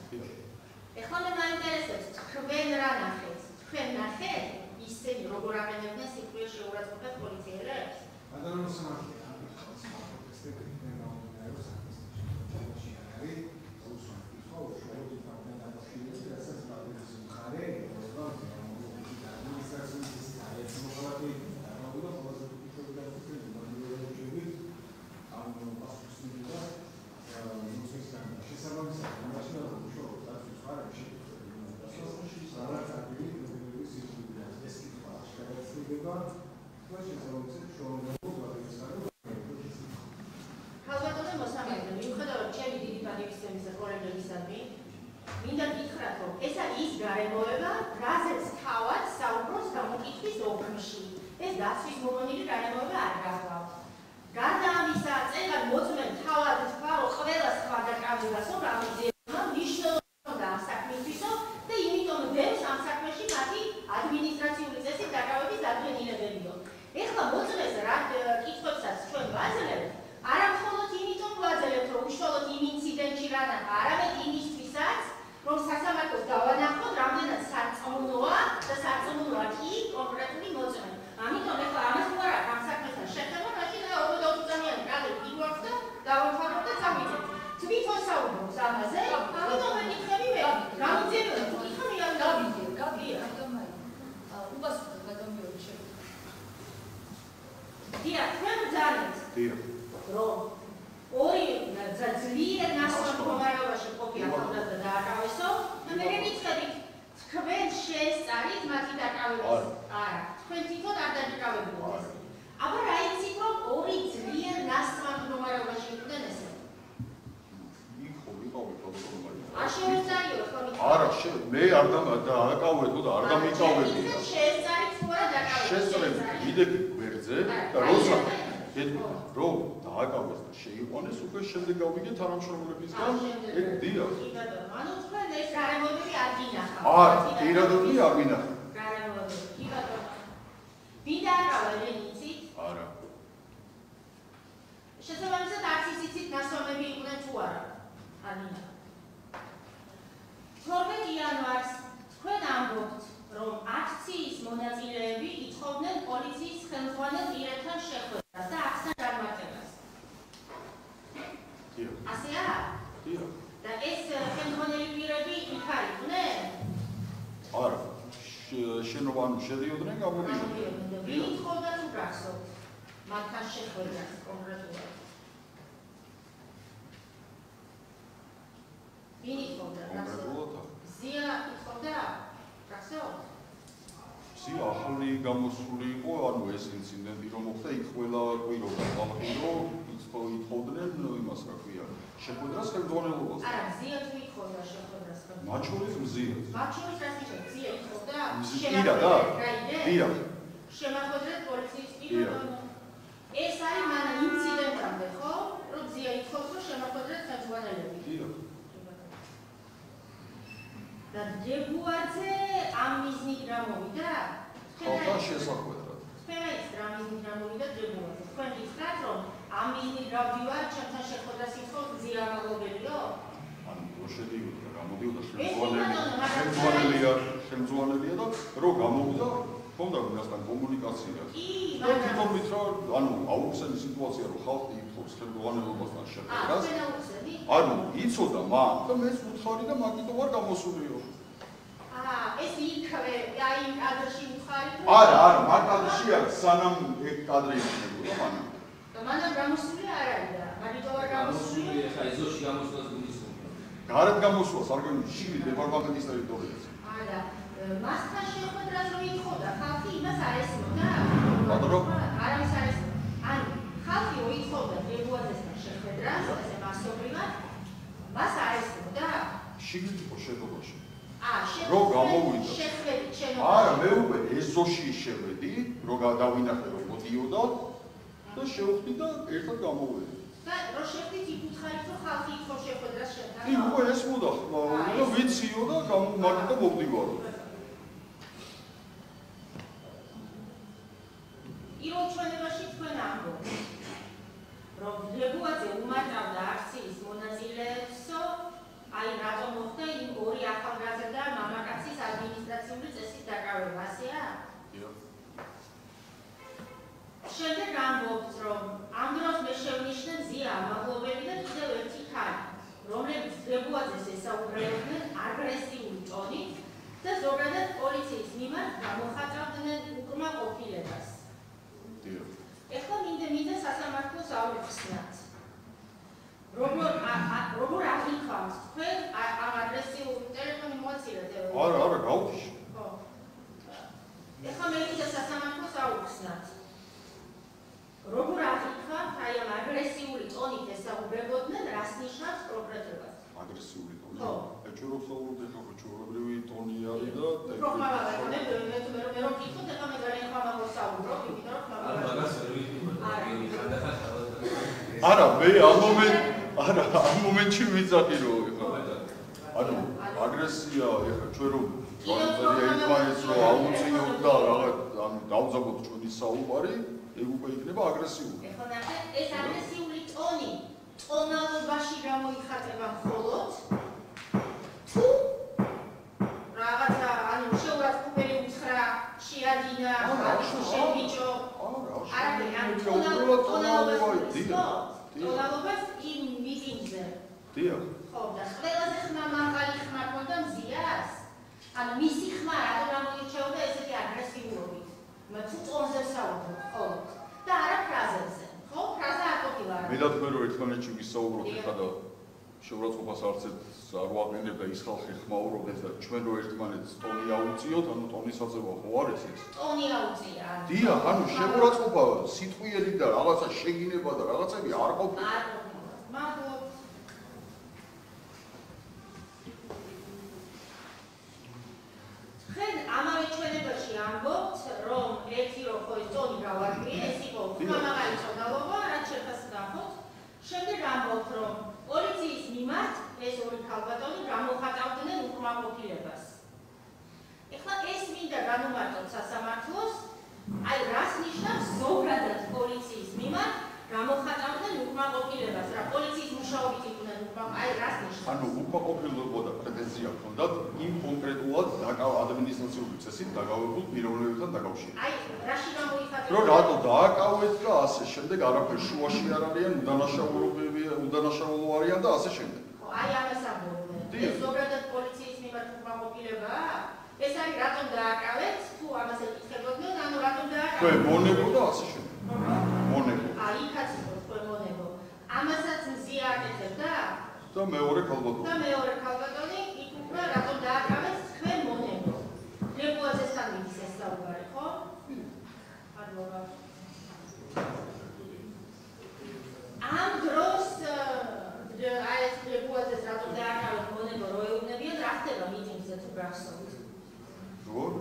ეხლა მე მაინტერესებს, თქვენ რა ნახეთ? თქვენ ნახეთ ისინი როგორ აყენებდნენ სიცხვიერ შეურაცხყოფას პოლიციელებს? ადამიანო სამართლია, ეს ტექნიკა გამომდინარეობს ამის. ჩემში არ არის, უცნობ იყო, უშუალოდ იმპაქტთან დაკავშირებით, რასაც პატრიოტის მხარე, რომ ადმინისტრაციის დაეცმოყავი, და ყველაზე უფრო გადაწყვეტილი მომენტები ამ პასუხისმგებლობა მოსისთან შესაბამისად მაშინ უშუალოდ დაცვის მხარეში რაღაც ადგილი სიძულვაა ეს კითხვა შეგაცდება და შესაბამისად ქალბატონო მოსამართლე, მიუხედავად ჩემი დიდი პატივისცემისა კოლეგებისადმი, მინდა გითხრათ, რომ ეს არის ის გარემოება, რაზეც თავად საუბრობს გამოკითხვის ოქროში. ეს დაცვის მომონილი გარემოება არ გახლავთ. გარდა ამისა, წეგან მოწმენ თავად თქვა, რომ ყველა სხვა დაკავებასო გამიძიება მნიშვნელოვანია ამ საქმისთვისო და იმიტომ ბევრს ამ საქმეში მათი ადმინისტრაციული წესით დაკავების დადგენილებებიო. ეხლა მოწმეს რა კითხვებსაც ჩვენ ვაძლევთ, არა მხოლოდ იმიტომ ვაძლევთ, რომ უშუალოდ იმ ინციდენტში რა ნახა, არამედ იმისთვისაც, რომ სასამართლოს დავანახოთ, რამდენად სარწმუნოა და სარწმუნოა კი კონკრეტული მოწმე. ამიტომ ეხლა ამას თუ არა ამ საქმესთან შეხება, მაშინ 20-წლიანი კადრი იგვაქვს და დავამთავროთ და წავიდეთ. თვითონ საუბრობს ამაზე, ამიტომ მე გითხები მე, გამიძიებელს თუ გითხარი არ გავიძიებ, უპასუხოთ გადამიორი შეგვიძლია. დიახ, თქვენ ბრძანეთ, რომ ორი ძლიერ ნასვამ მდგომარეობაში ყოფი ახალგაზრდა დააკავესო და მე გეკითხები, თქვენ შეესწარით მათი დაკავებას? არა. თქვენ თვითონ არ დაკავებულთ. აბა რა იცით, რომ ორი ძლიერ ნასვამ მდგომარეობაში იყვნენ ესე? არ შეესწარიო ხომ? არა, მე არ დააკავებდი და არ გამიკავებია. შეესწარით თუ არა დაკავებას? შეესწრები, მიდექი გვერდზე და როცა რომ დააკავეს და შეიყვანეს, უკვე შემდეგ გავიგე თანამშრომლებისგან, ეგ დიახ. ანუ თქვენ ეს გარემოებები არ გინახავთ? არა, პირადობი არ მინახავ. გარემოებები, კი ბატონო. ვინ დააკავა რენ იცით? არა. შესაბამისად არც იცით ნასვამები იყვნენ თუ არა? არ მინახავ. და ეს ხელმძღვანელი პირები იქ არიყვნენ? არა, შენობა ანუ შედიოდნენ გამოდიოდნენ. ვინ ითხოვდა თუ გახსოვთ მათთან შეხვედრას კონკრეტულად? ვინ ითხოვდა? ზია ითხოვდა? გახსოვთ? ზია ახალი გამოსული იყო, ანუ ეს ინციდენტი რომ მოხდა, იქ ყველა ყვიროდა ხალხი, რომ ითხოვდნენ იმას რა ქვია, შეხვედრას ხელმძღვანელობას. არა, ზია თუ ითხოვდა შეხვედრას ხელმძღვანელობას? მათ შორის მზია. მათ შორის რაც ნიშნავს, ზია ითხოვდა? პირა და? პირა. შემახვედრეთ პოლიციის პირად? ეს არის მანამ ინციდენტამდე, ხო? რომ ზია ითხოვს, რომ შემახვედრეთ ხელმძღვანელები. პირა. და დებუაძე ამ მიზნით რა მოვიდა? ხალხთან შესახვედრად. თქვენ ის რა მიზნით რა მოვიდა დებუაძე? თქვენ გითხრათ, რომ ამ მიზნით რა ვდივარ, ჩემთან შეხვედრას ითხოვს ზია ამაღლებელიო? ანუ რო შედიოდა, გამოდიოდა ხელმძღვანელია და რო გამოვიდა, ხონდა გასთან კომუნიკაცია. და თვითონ მითხრა, ანუ აუხსენი სიტუაცია, რომ ხალხი ითხოვს ხელმძღვანელობასთან შეხვედრას. ანუ იცოდა მან და მეც უთხარი და მაგიტო ვარ გამოსულიო. ეს იქვე, აი კადრში მხარი თუ? არა, მაგ კადრში არ, სანამ ეგ კადრი იქნებოდა მანამ. და მანამ გამოსული არ არის და მაგიტო ვარ გამოსული? ეხლა ეზოში გამოსვლას გულისხმობ. გარეთ გამოსვლას არ გონი შიგნით დეპარტამენტის ტერიტორიაზე. არა, მასთან შეხვედრას რომ ითხოვდა, ხალხი იმას არ ესმოდა? არავის არ ესმოდა. ანუ ხალხი რომ ითხოვდა დებუაძესთან შეხვედრას, ესე მასობრივად, მას არ ესმოდა? შიგნით იყო შენობაში. რო გამოვიდა. შეხვედრით შენობაში. არა, მე უკვე ეზოში შევედი, რო გადავინახე რომ მოდიოდა და შევხვდი და ერთად გამოვედი. და რო შევხვდით იქ უთხარით რომ ხალხი ითხოვს შეხვედრას შენთან? კი, უკვე ესმოდა და ვიციო და მაგიტო მოვდივარო. პირველ ჩვენებაში თქვენ ამბობთ, რომ დებუაძე უმარტავდა აქციის მონაწილეებსო, აი რატომ მოხდა იმ ორი ახალგაზრდა მამაკაცის ადმინისტრაციული წესით დაკავება, ასეა? შემდეგ ამბობთ, რომ ამ დროს მე შევნიშნე ზია ამაღლობელი და კიდევ ერთი ქალი, რომლებიც დებუაძეს ესაუბრებდნენ აგრესიული ტონით და ზოგადად პოლიციის მიმართ გამოხატავდნენ უკმაყოფილებას. ეხლა მინდა სასამართლოს ავიხსნათ. როგორ აღიქვამთ თქვენ ამ აგრესიულ ტელეფონი მოაცილეთ? არა, გავთიშ. ხო. ეხლა მე მინდა სასამართლოს ავიხსნათ. როგორ აღიქვამთ აი ამ აგრესიული ტონით ესაუბრებოდნენ, რას ნიშნავს კონკრეტულად? აგრესიული ტონი? ხო. ჩვენ ვსაუბრობთ ეხლა ჩვეულებრივი ტონი არის და მე რომ გითხოთ, ეხლა მე ძალიან ხმამაღლა ვსაუბრობ, იმიტომ რომ არა, მე ამ მომენტში ვიცახი რომ ანუ აგრესია ეხლა ჩვენ რომ ერთმანეთს რომ აუწიოთ და რაღაც ანუ დავძაბოთ ჩვენი საუბარი, ეგ უკვე იქნება აგრესიული. ეხლა ნახეთ, ეს აგრესიული ტონი ტონალობაში გამოიხატება მხოლოდ თუ რაღაცა ანუ შეურაცხყოფელი უთხრა, შეადინა, შევიჭო. ტონალობას იმ მიტინგზე. დიახ. ხო, და ყველაზე ხმამაღალი ხმა ქონდა მზიას. ანუ მისი ხმა რატომ გამოირჩეოდა ესეთი აგრესიულობით? თუ ტონზე ვსაუბრობ მხოლოდ და არა ფრაზებზე. ხო, ფრაზა არ ყოფილა. მე და თქვენ რომ ერთმანეთში ვისაუბროთ ეხლა და შეურაცხყოფას არც არ ვაყენებ და ის ხალხი ხმაურობდეს და ჩვენ რო ერთმანეთს ტონი აუწიოთ, ანუ ტონის აწევა ხო არის ეს? ტონი აუწია. დიახ, ანუ შეურაცხყოფა სიტყვიერი და რაღაცა შეგინება და რაღაცები არ ყოფილა. არ ყოფილა. მადლობთ. თქვენ ამავე ჩვენებაში ამბობთ, რომ ერთი რო ხო ის ტონი გავარკვიე, ეს იყო ხმამაღალი ტონალობა, რაც შეფას ნახოთ. შემდეგ ამბობთ, რომ პოლიციის მიმართ ეს ორი ქალბატონი გამოხატავდნენ უკმაყოფილებას. ეხლა ეს მინდა განუმარტოთ სასამართლოს, აი რას ნიშნავს ზოგადად პოლიციის მიმართ გამოხატავდნენ უკმაყოფილებას, რა პოლიციის მუშაობით იყვნენ უკმაყოფილება, აი რას ნიშნავს? ანუ უკმაყოფილება და პრეტენზია ჰქონდათ იმ კონკრეტულად ადმინისტრაციული წესით დაკავებულ პიროვნებებთან დაკავშირებით. აი რაში გამოიხატება? რომ რატო დააკავეთ და ასე შემდეგ არაფერ შუაში არ არიან, უდანაშაულო არიან და ასე შემდეგ. აი ამას ამბობ. ეს ზოგადად პოლიციის მიმართ უკმაყოფილებაა? ეს არის რატომ დააკავეთ? თუ ამას ეკითხებოდნენ, ანუ რატომ დააკავეთ? თქვენ მონებო და ასე შემდეგ. მონებო. აი, იქაც იყო თქვენ მონებო. ამასაც მზია აკეთებდა? და მეორე ქალბატონი. და მეორე ქალბატონი იქ უკვე რატომ დააკავეთ თქვენ მონებო? ლებუაძესთან მიდის ეს საუბარი, ხო? მადლობა. ამ დროს აი ეს ლებუაძეს რატომ დააკავეთ მონებო, რო ეუბნებიან, რა ხდება მიტინგზე თუ გახსოვთ? როგორ?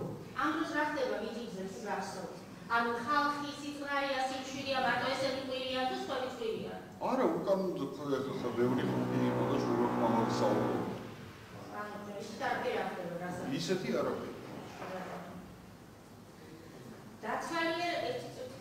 ამ დროს რა ხდება მიტინგზე თუ გახსოვთ? ანუ ხალხი სიძნარია, სიმშვიდეა, მარტო ესენი ყვირია თუ სხვები ყვირია? არა, უკან ხა ბევრი ხუთი იყო და შუა მამაკაცი საუბრობ. ანუ ისეთი არ ხდება რასაც. ისეთი არ არის. დაცვალიერ ერთი წუთით.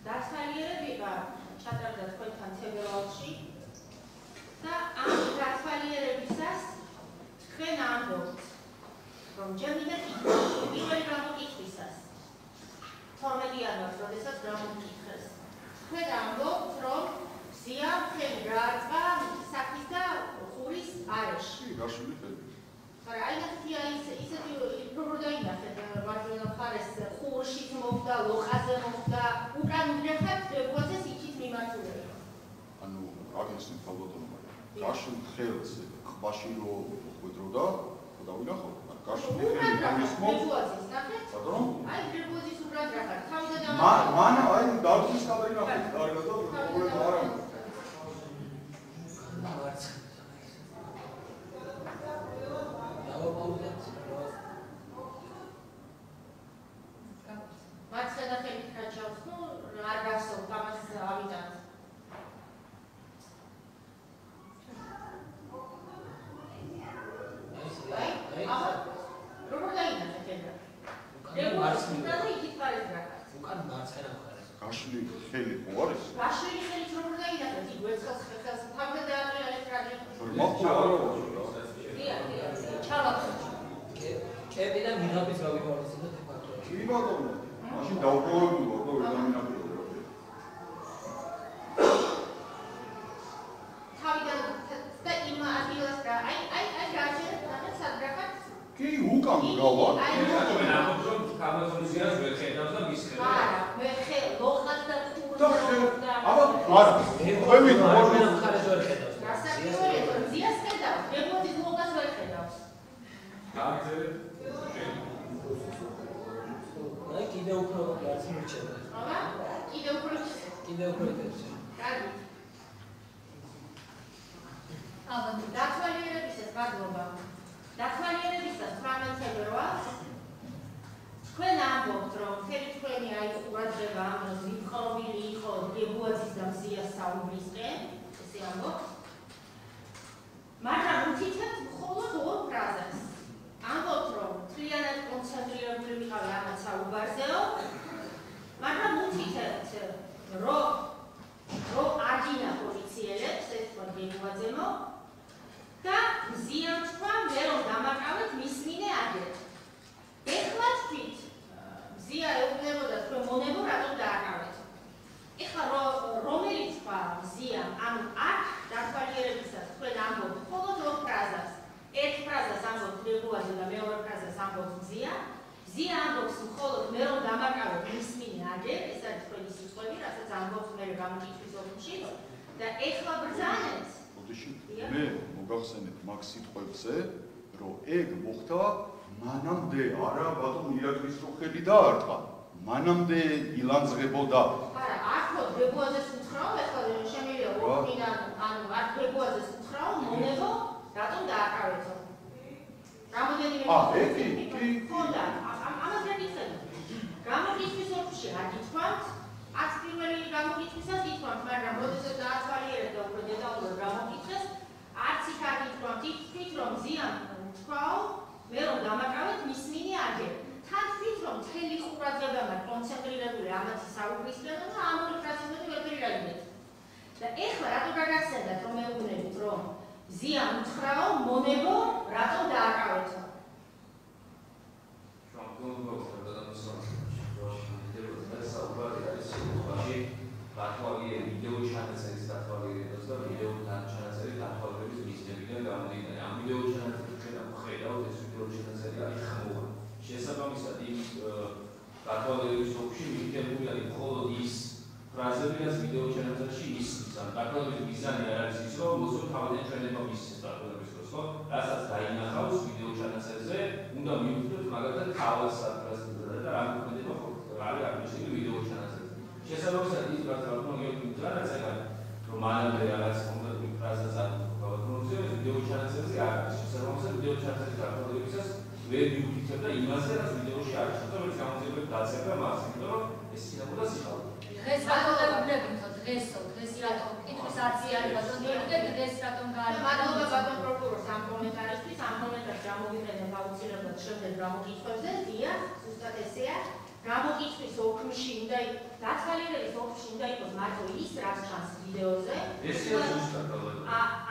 დაცვალიერება ჩატარდა თქვენთან თებერვალში და ამ დაცვალიერებისას თქვენ ამბობთ, რომ ჯერმიდე პირველი გამოკითხვისას 12 იანვარს, როდესაც გამოკითხეს, თქვენ ამბობთ, რომ მზია მთელი გაარწვა საქმის და ხურის არეში. გაშული ხელი. მაგრამ აი ისეთი როგორ დაინახეთ მარჯვენა მხარეს ხურშიც მოხდა, ლოყაზე მოხდა, უკან მიდიხართ ლებუაძეს იქით მიმართულება. ანუ აგესნი ქალბატონმა. გაშულ ხელს ყბაში რო ხვედროდა, დავინახო. გაშული ხელი ამის მო. ლებუაძეს ნახეთ? ბატონო? აი ლებუაძის უბრალოდ რახარ, თავზე მან აი დავთვის დავინახეთ, კარგად და პრობლემა არ არის. მარცხენა ხელით გაჩავს, ნუ არ გახსოვთ ამას ავიტანთ. როგორ დაინახეთ ეგრე? ლებუაძეს იქით ხარეს რახართ. უკან მარცხენა მხარეს. გაშული ხელი ხო არის? გაშლილი ხელით როგორ დაინახეთ? იქ ვერცხელს ხელს თავზე დააყრია ელექტრადი. კები და მიღების რა ვიყავით და თეფაქტო. კი ბატონო. მაშინ დაუბრუნებულ ვარ და ვერ დამინახე. თავიდან და იმ ადგილას და აი გააჩერეთ რაღაც სადღაც. კი, უკან გავარ. რატომ ამბობ რომ გამოსულიას ვერ ხედავს და მის ხელს? არა, მე ლოყად და და აბა არა. ხვევით მარჯვენა მხარეს ვერ ხედავს. გასაგებია, რომ ზიას ხედავს, ლებუაძის ლოყას ვერ ხედავს. გააგზავნეთ. აი კიდე უფრო არც მირჩება. აბა, კიდე უფრო ეთერში. კარგი. აბა, დათვალიერებისას მადლობა. დათვალიერებისას 18 თებერვალს თქვენ ამბობთ, რომ მთელი თქვენი აი ყურადღება ამ დროს მიტყობილი იყო ლებუაძის და მზიას საუბრისკენ, ესე ამბობთ. მაგრამ უთითებთ მხოლოდ ორ ფრაზას. ამბობთ, რომ მთლიანად კონცენტრირებული ვიყავი ამ საუბარზეო, მაგრამ უთითებთ, რომ არგინა პოლიციელებს, ეს თქვა ლებუაძემო, და მზიამ თქვა, მე რომ დამაკავეთ მისმინე აგერ. ეხლა თქვით, მზია ეუბნებოდა თქვენ მონებო რატომ დააკავეთ. ეხლა რომელი თქვა მზიამ, ანუ აქ დათვალიერებისას თქვენ ამბობთ მხოლოდ ორ ფრაზას. ერთ ფრაზას ამბობთ ლებუაძე და მეორე ფრაზას ამბობთ მზია. მზია ამბობს მხოლოდ მე რომ დამაკავეთ მისმინე აგერ, ეს არის თქვენი სიტყვები, რასაც ამბობთ მე გამოკითხვის ოფისშიც და ეხლა ბრძანეთ. მე მოგახსენეთ მაგ სიტყვებზე, რომ ეგ მოხდა მანამდე, არა ბატონ ირაკლის რო ხელი დაარტყა. მანამდე ილანძღებოდა. არა, ახლა ლებუაძეს უთხრაო, ეხლა შემიძლია ოქიდან, ანუ აქ ლებუაძეს უთხრაო, მონებო, რატომ დააკავეთო? რამოდენიმე კი. ხონდა, ამას რა გიხსენებთ? გამოკითხვის ოფისში არ გითქვამთ, აქ პირველი გამოკითხვისას გითქვამთ, მაგრამ როდესაც დაათვალიერეთ და უფრო დეტალურად გამოკითხეს, არც იქ არ გითქვამთ, იქ თქვით, რომ მზიამ თქვაო, მე რომ დამაკავეთ მისმინე აგერ. თან თქვით, რომ მთელი ყურადღება კონცენტრირებული ამათი საუბრისკენ და ამ ორი ფრაზისგან ვერაფერი რა იგეთ. და ზიან უთხრაო, მონებო, რატომ დააკავეთო? ვიდეო ჩანაწერის დათვალიერებას და ვიდეოდან ჩანაწერის დათვალიერების მიზნებიდან გამომდინარე. ამ ვიდეო ჩანაწერით ჩვენ ხედავთ ეს ვიდეო ჩანაწერი არის ხმოვანი. შესაბამისად იმ დათვალიერების ოფში მიღებული არის მხოლოდ ის ფრაზები, რაც ვიდეო ჩანაწერში ისმის. ამ დათვალიერების მიზანი არ არის ის, რომ მოსულ თავიდან ჩვენება მისცეს დათვალიერების დროს, ხო? რასაც დაინახავს ვიდეო ჩანაწერზე, უნდა მივხვდეთ მაგალითად თავის საფრაზს და რა მოქმედება რა არის აღნიშნული ვიდეო ჩანაწერზე. შესაბამისად ის გასაგებია რაღაცა რომ მანამდე რაღაც კონკრეტული ფრაზას აღნიშნავთ ვიდეო ჩანაწერზე არ არის შესაბამისად ვიდეო ჩანაწერის დათვალიერებისას ვერ მივხვდით და იმაზე რაც ვიდეოში არის რომელიც გამოძიებებს დაწერა მას იმიტომ რომ ეს სინამდვილე სიხალე დღეს რატომ დავუბრებინო დღეს რატომ კითხვის აცი არის ბატონო დღეს რატომ მადლობა ბატონ პროკურორს ამ კომენტარისთვის ამ კომენტარს გამოვიყენებ აუცილებლად შემდეგ გამოკითხვებზე დია ზუსტად ესეა გამოკითხვის ოქმში უნდა დათვალიერების ოქმში უნდა იყოს მარტო ის რაც ჩანს ვიდეოზე ესეა ზუსტად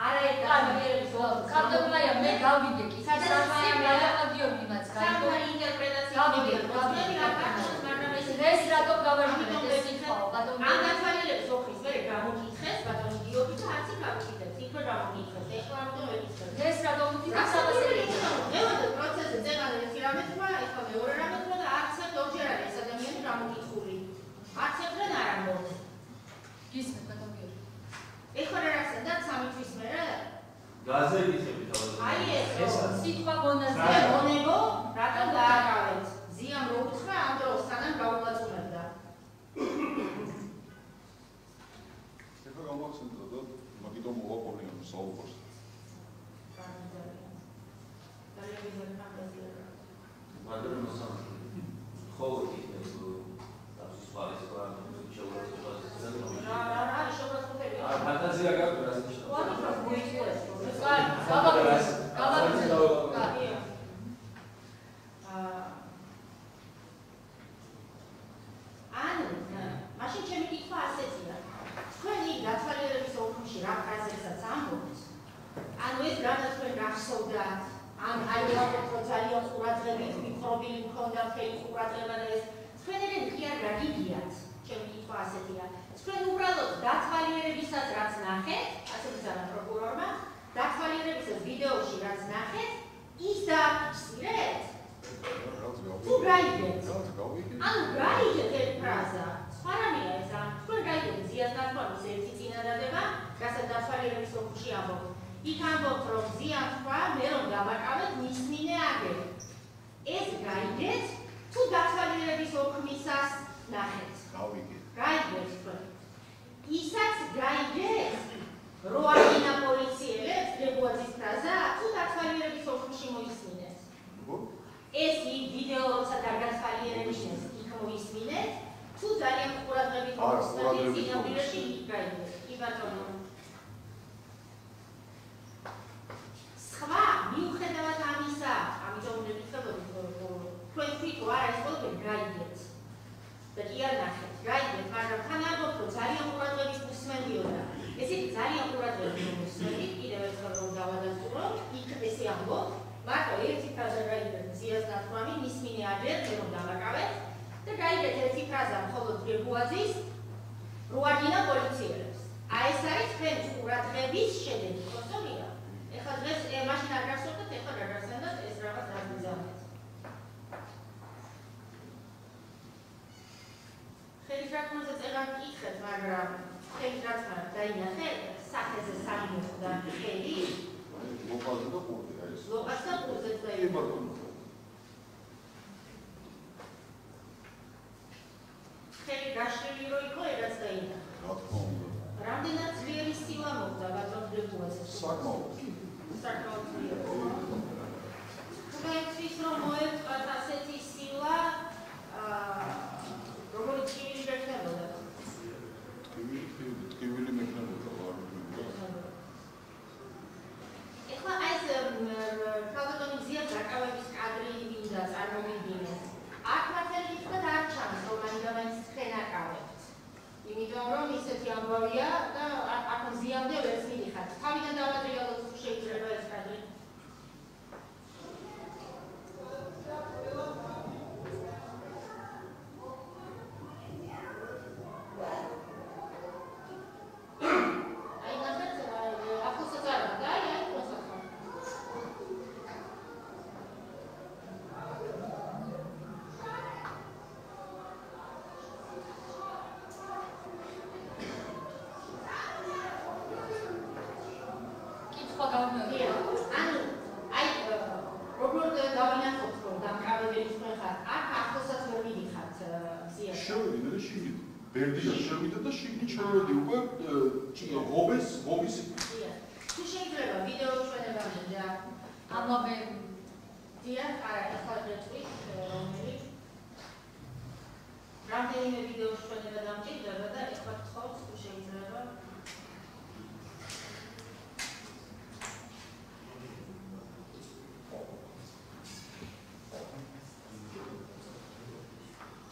არა ეს დათვალიერების ოქმში კარტოფლია მე გავიგე კი სადადიოდი მას სამარი ინტერპრეტაცია გავიგე რა კარგად მაგრამ ეს დღეს რატომ გავარჯიშეთ ეს სიტყვა ბატონო ამ დათვალიერების ოქმის მე გამოკითხეს ბატონი დიოდი და არც გავკითხეთ იქ გამოკითხეს ეხლა რატომ ეკითხეთ დღეს რატომ უთითებს ამასე მეორე პროცესზე წერან ერთი რამე თქვა ეხლა მეორე რამე თქვა და არც ერთ ორჯერ არის ეს ადამიანი გამოკითხული არც ერთგან არ ამბობს ისმეთ ბატონო ეხლა რა რაცდა სამი თვის მერე გაზეთები თავად აი ეს სიტყვა მონაზე მონებო რატომ დააკავეთ ზიამ რო უთხრა ამ დროს სანამ გაულაწუნებდა ეხლა გამახსენდა და მაგიტომ მოვაყოლე ამ საუბარს მაგრამ მოსამართლე ხოლო იქნებ დაცვის პარის პროგრამები შეურაცხყოფას რა შეურაცხყოფები ფანტაზია გაქვს რა მაშინ ჩემი კითხვა ასეთია თქვენი დათვალიერების ოქმში რა ფრაზებსაც ამბობთ ანუ ეს რადგან თქვენ გახსოვდათ ან აი ვაკეთო ძალიან ყურადღებით მიკრობილი მქონდა მთელი ყურადღება და ეს თქვენებენ კი არ გაგიგიათ ჩემი კითხვა ასეთია თქვენ უბრალოდ დათვალიერებისაც რაც ნახეთ ასე ბრძანა პროკურორმა დათვალიერებისას ვიდეოში რაც ნახეთ ის დააფიქსირეთ თუ გაიგეთ ანუ გაიგეთ ეს ფრაზა სხვა რამეა ეს თქვენ გაიგეთ ზიას დათვალიერების ერთი წინადადება რასაც დათვალიერების ოქმში ამბობთ იქ ამბობთ რომ ზია თქვა მე რომ დავაკავეთ მისმინე აგერ ეს გაიგეთ თუ დათვალიერების ოქმისას ნახეთ გაიგეთ თქვენ ისაც გაიგეთ რო აღინა პოლიციელებს ლებუაძის ფრაზა თუ დათვალიერების ოქმში მოისმინეთ ეს ვიდეო როცა დაგათვალიერებინეს იქ მოისმინეთ თუ ძალიან ყურადღებით მოსწრებით წინაპირში გაიგეთ კი ბატონო სხვა მიუხედავად ამისა ამიტომ უნდა ვიხსენოთ თქვენ თვითონ არ არის ყველაფერი გაიგეთ და კი არ ნახეთ გაიგეთ მაგრამ თან ამბობთ რომ ძალიან ყურადღებით უსმენდიოდა ესეთი ძალიან ყურადღებით მოსმენდით კიდევ ერთხელ რომ დავადასტუროთ იქ ესე ამბობთ მარტო ერთი ფრაზა გაიგეთ ზიას ნათქვამი მისმინე აგერ მე რომ დავაკავეთ და გაიგეთ ერთი ფრაზა მხოლოდ ლებუაძის რო აღინა პოლიციელებს აი ეს არის თქვენ ყურადღების შედეგი ხოსტომია ეხლა დღეს მაშინ არ გახსოვდეთ ეხლა გაგახსენდათ ეს რაღაც დაგიზამეთ ხელის რატმაზე წერან კითხეთ მაგრამ ხელის რატმა დაინახეთ სახეზე სამი მოხდა ხელი ლოყაზე და ყურზე აი ეს ლოყას და ყურზე დაინახეთ ხელი გაშლილი რო იყო ეგაც დაინახეთ რა თქმა უნდა რამდენად ძლიერი სილა მოხდა ბატონ ლებუაძეს საკმაოდ თქვენთვის რომ მოეწყოთ ასეთი სილა როგორი ტკივილი გექნებოდა? ტკივილი მექნებოდა ვარ ეხლა ეს ქალბატონი ზია დაკავების კადრი მინდა წარმოვიდგინოთ აქ მართალი თქვა არ ჩანს რომ მაინც თქვენ აკავებთ იმიტომ რომ ისეთი ამბავია და აქ ზიამდე ვერც მიდიხართ თავიდან დავატრიალოთ თუ შეიძლება ბერდია შევიდა და შიგნით შევედი უკვე ღობის თუ შეიძლება ვიდეო ჩვენებამდე და ამავე დიახ, არა, ახლა რეწვით, რომელიც რამდენიმე ვიდეო ჩვენება დამჭირდება და ეხლა გთხოვთ თუ შეიძლება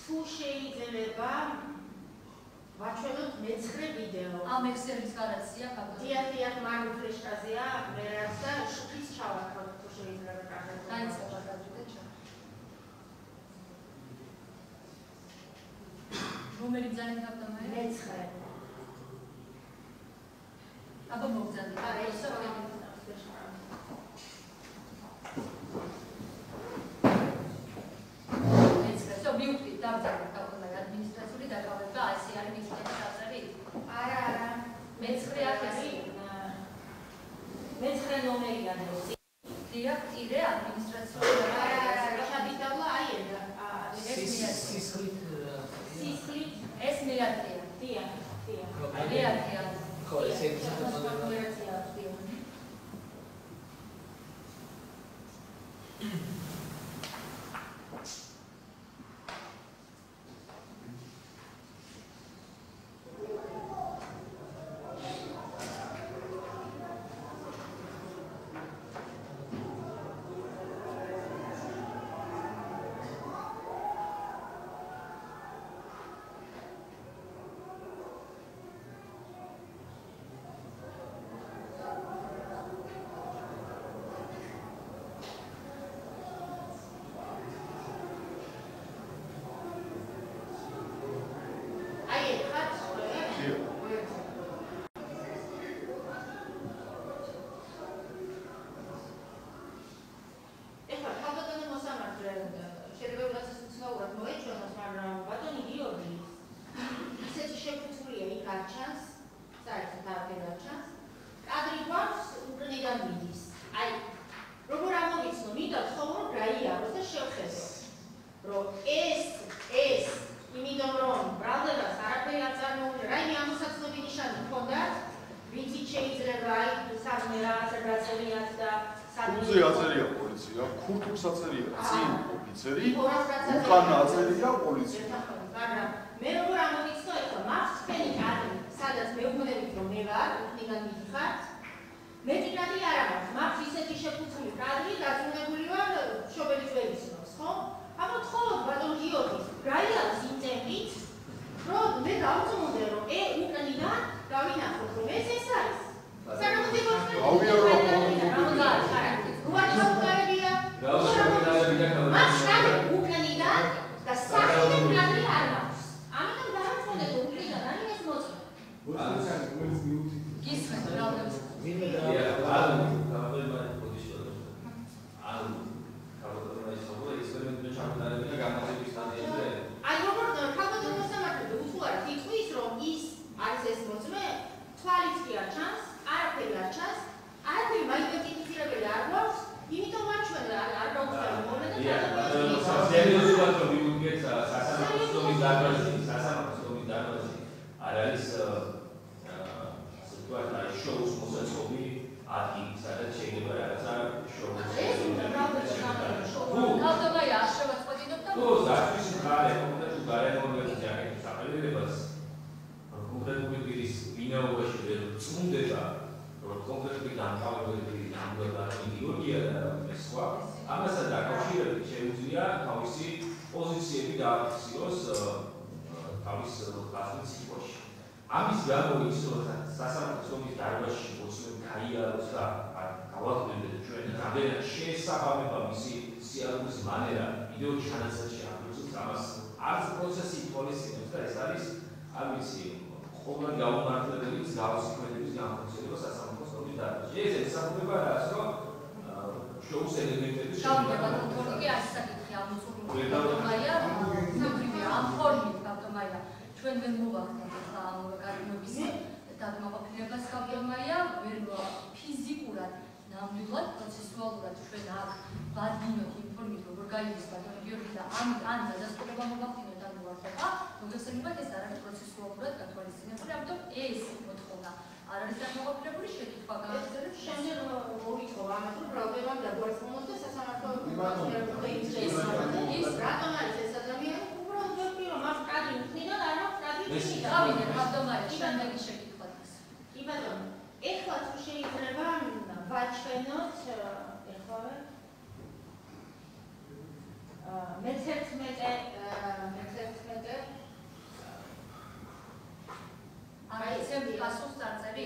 თუ შეიძლება ვაჩვენოთ მე-9 ვიდეო. ამ ექსელის გარაცია კაბა. დიახ, მან ფრეშკაზეა, მე რაც და შუქის ჩავაქროთ თუ შეიძლება კარგად. დაიწყება გადაგდეთ ჩა. რომელი ძალიან გაბდამაა? მე-9. აბა მოგზადე. არა, ისე რა მივხვდით დავწერე კალკულატორი ადმინისტრაციული დაკავება ასე არის მიწების აღწერი? არა, მე-9 ახალი. მე-9 ნომერია ნეოსი. დიახ, ტირე ადმინისტრაციული არა, შაბიდავლა აი ედა. სისხლით ეს მეათეა. დიახ. მეათეა. ხო, ეს ის ნუმერაცია აქვს. მე როგორ ამოვიცნო ეხლა მაქვს თქვენი კადრი, სადაც მეუბნებით რომ მე ვარ, უკნიდან მიდიხართ. მეტი არა მაქვს ისეთი შეფუთული კადრი, დაწუნებული ვარ შობელის ვერიცნობს, ხო? აბა თხოვოთ ბატონ გიორგის, გაიაროს იმ ტემპით, რომ მე დავწუნდე რომ უკნიდან გავინახოთ რომ ეს არის. სანამ ამის გამო ის რომ სასამართლოს დარბაზში მოსვლენ გაიაროს და გავაღვიძებთ ჩვენ რამდენად შეესაბამება მისი სიარულის მანერა ვიდეო ჩანაწერში აღნიშნავს ამას არც პროცესი ითვალისწინებს და ეს არის ამისი ყოველ გაუმართლებელი მსგავსი ქმედების განხორციელება სასამართლოს დარბაზში. ეს ესაბამება რას რომ შოუს ელემენტების შედგება თორემ არის საკითხი ამოწურული ბატონია სამრივე ამ ფორმით ბატონია ჩვენ ვერ მოვახდენთ ამ გარემოების დაგმაყოფილებას გაბდომაია ვერ ფიზიკურად ნამდვილად პროცესუალურად ჩვენ აქ ვადგინოთ იმ ფორმით როგორ გაიგოს ბატონი გიორგი და ამ დადასტურება მოვახდინოთ ამ ვარდება მოგესალმებით ეს არ არის პროცესუალური ეს მოთხოვნა არ არის დამოუკიდებელი შეკითხვა გააგრძელებს შემდეგ მოვიტყვა ამას რომ ბრალდებამ დაგვარცხნოს და სასამართლო ის რატომ არის ეს ადამიანი უბრალოდ ვერტი რომ მას კადრი მქნიდან არ აქვს კადრი გავიდეთ ავტომატურად შემდეგი შეკითხვას კი ბატონო ეხლა თუ შეიძლება ვაჩვენოთ ეხლავე მე-11 აი ეს პასუხს წარწერი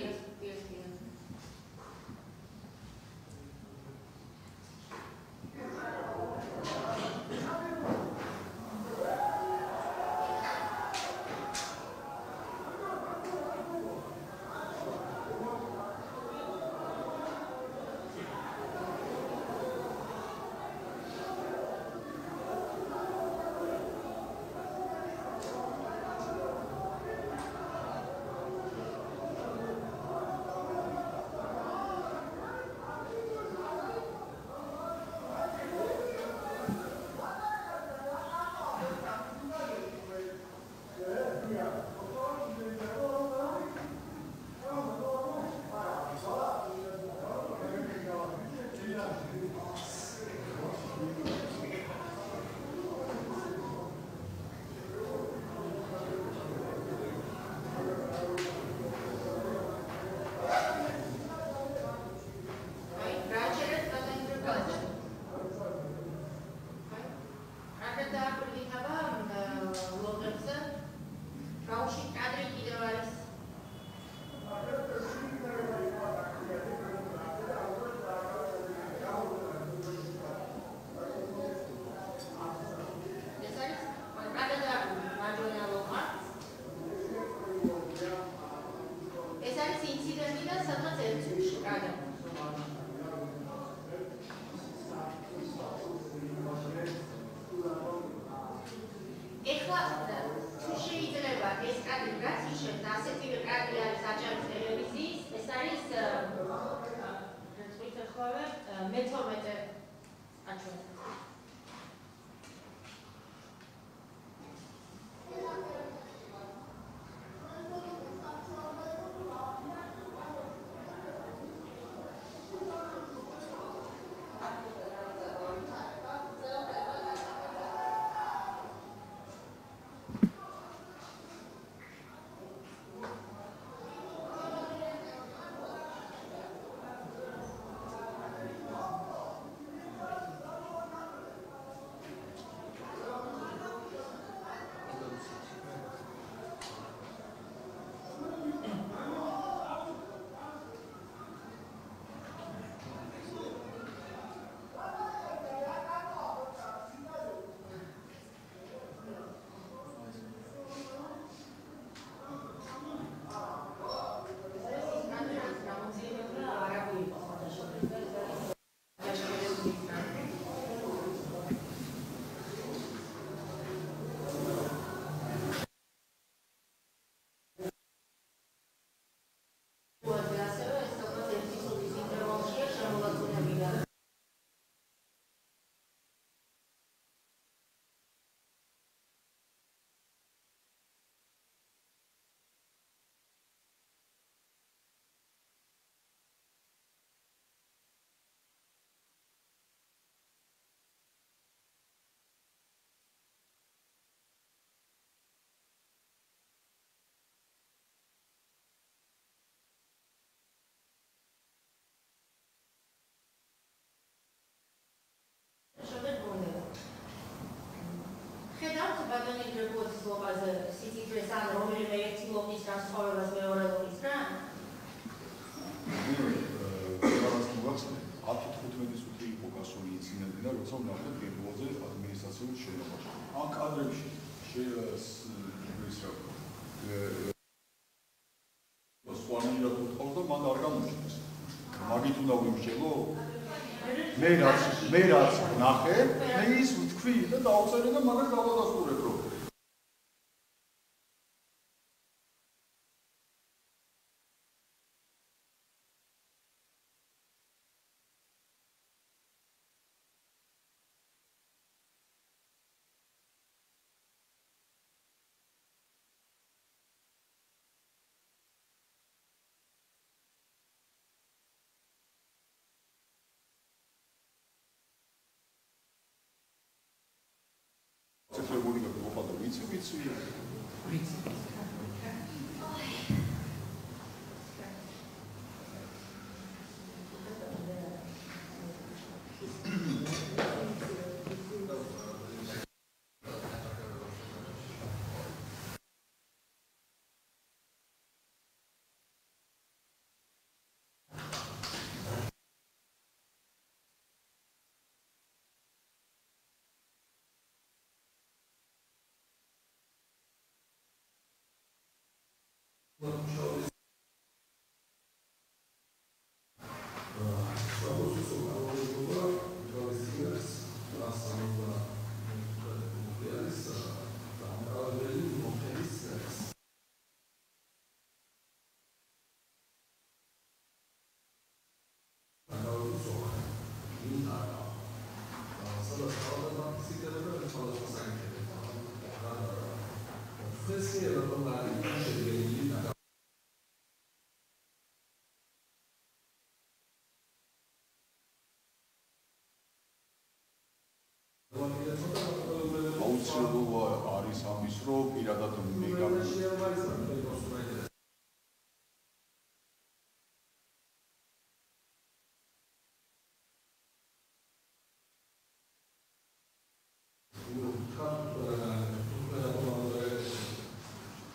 ბატონი გრიგოლის ლოპაზე სიცოცხლეს ან რომელიმე ერთი ლოპის განსხვავებას მეორე ლოპის რა? წუთი იყო გასული ინციდენტი და როცა ვნახეთ გერბოზე ადმინისტრაციულ შენობაში. ამ კადრებში სვანილა თხოვდა და მან არ გამოჩნდეს. მაგით უნდა ვიმსჯელო? მე რაც ვნახე, მე ის ვთქვი და დავწერე და მაგას დავადასტურებ რომ აუცილებლობა არის ამის, რომ პირადად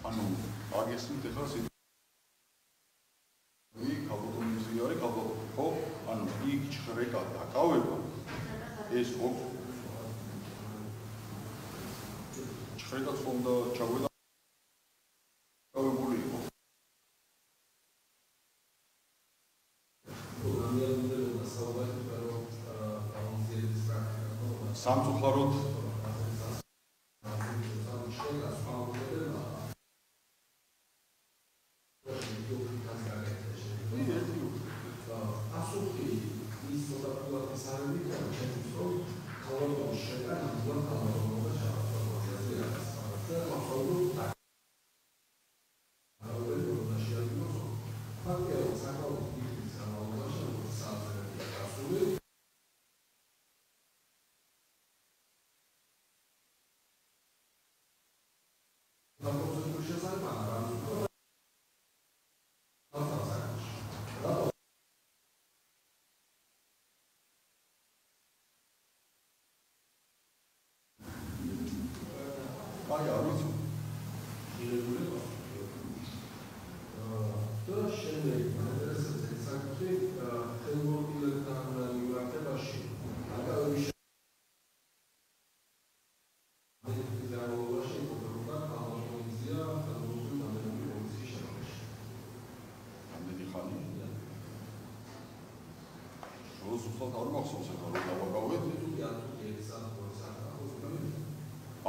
ანუ აგესმით ახლა კაბოტონიზი არის კაბოტო ხო ანუ იქ ჭრეკა დაკავება ეს ხო ჭრეკაც ხონდა ჩაგვედა კავებული იყო სამწუხაროდ აი არ ვიცი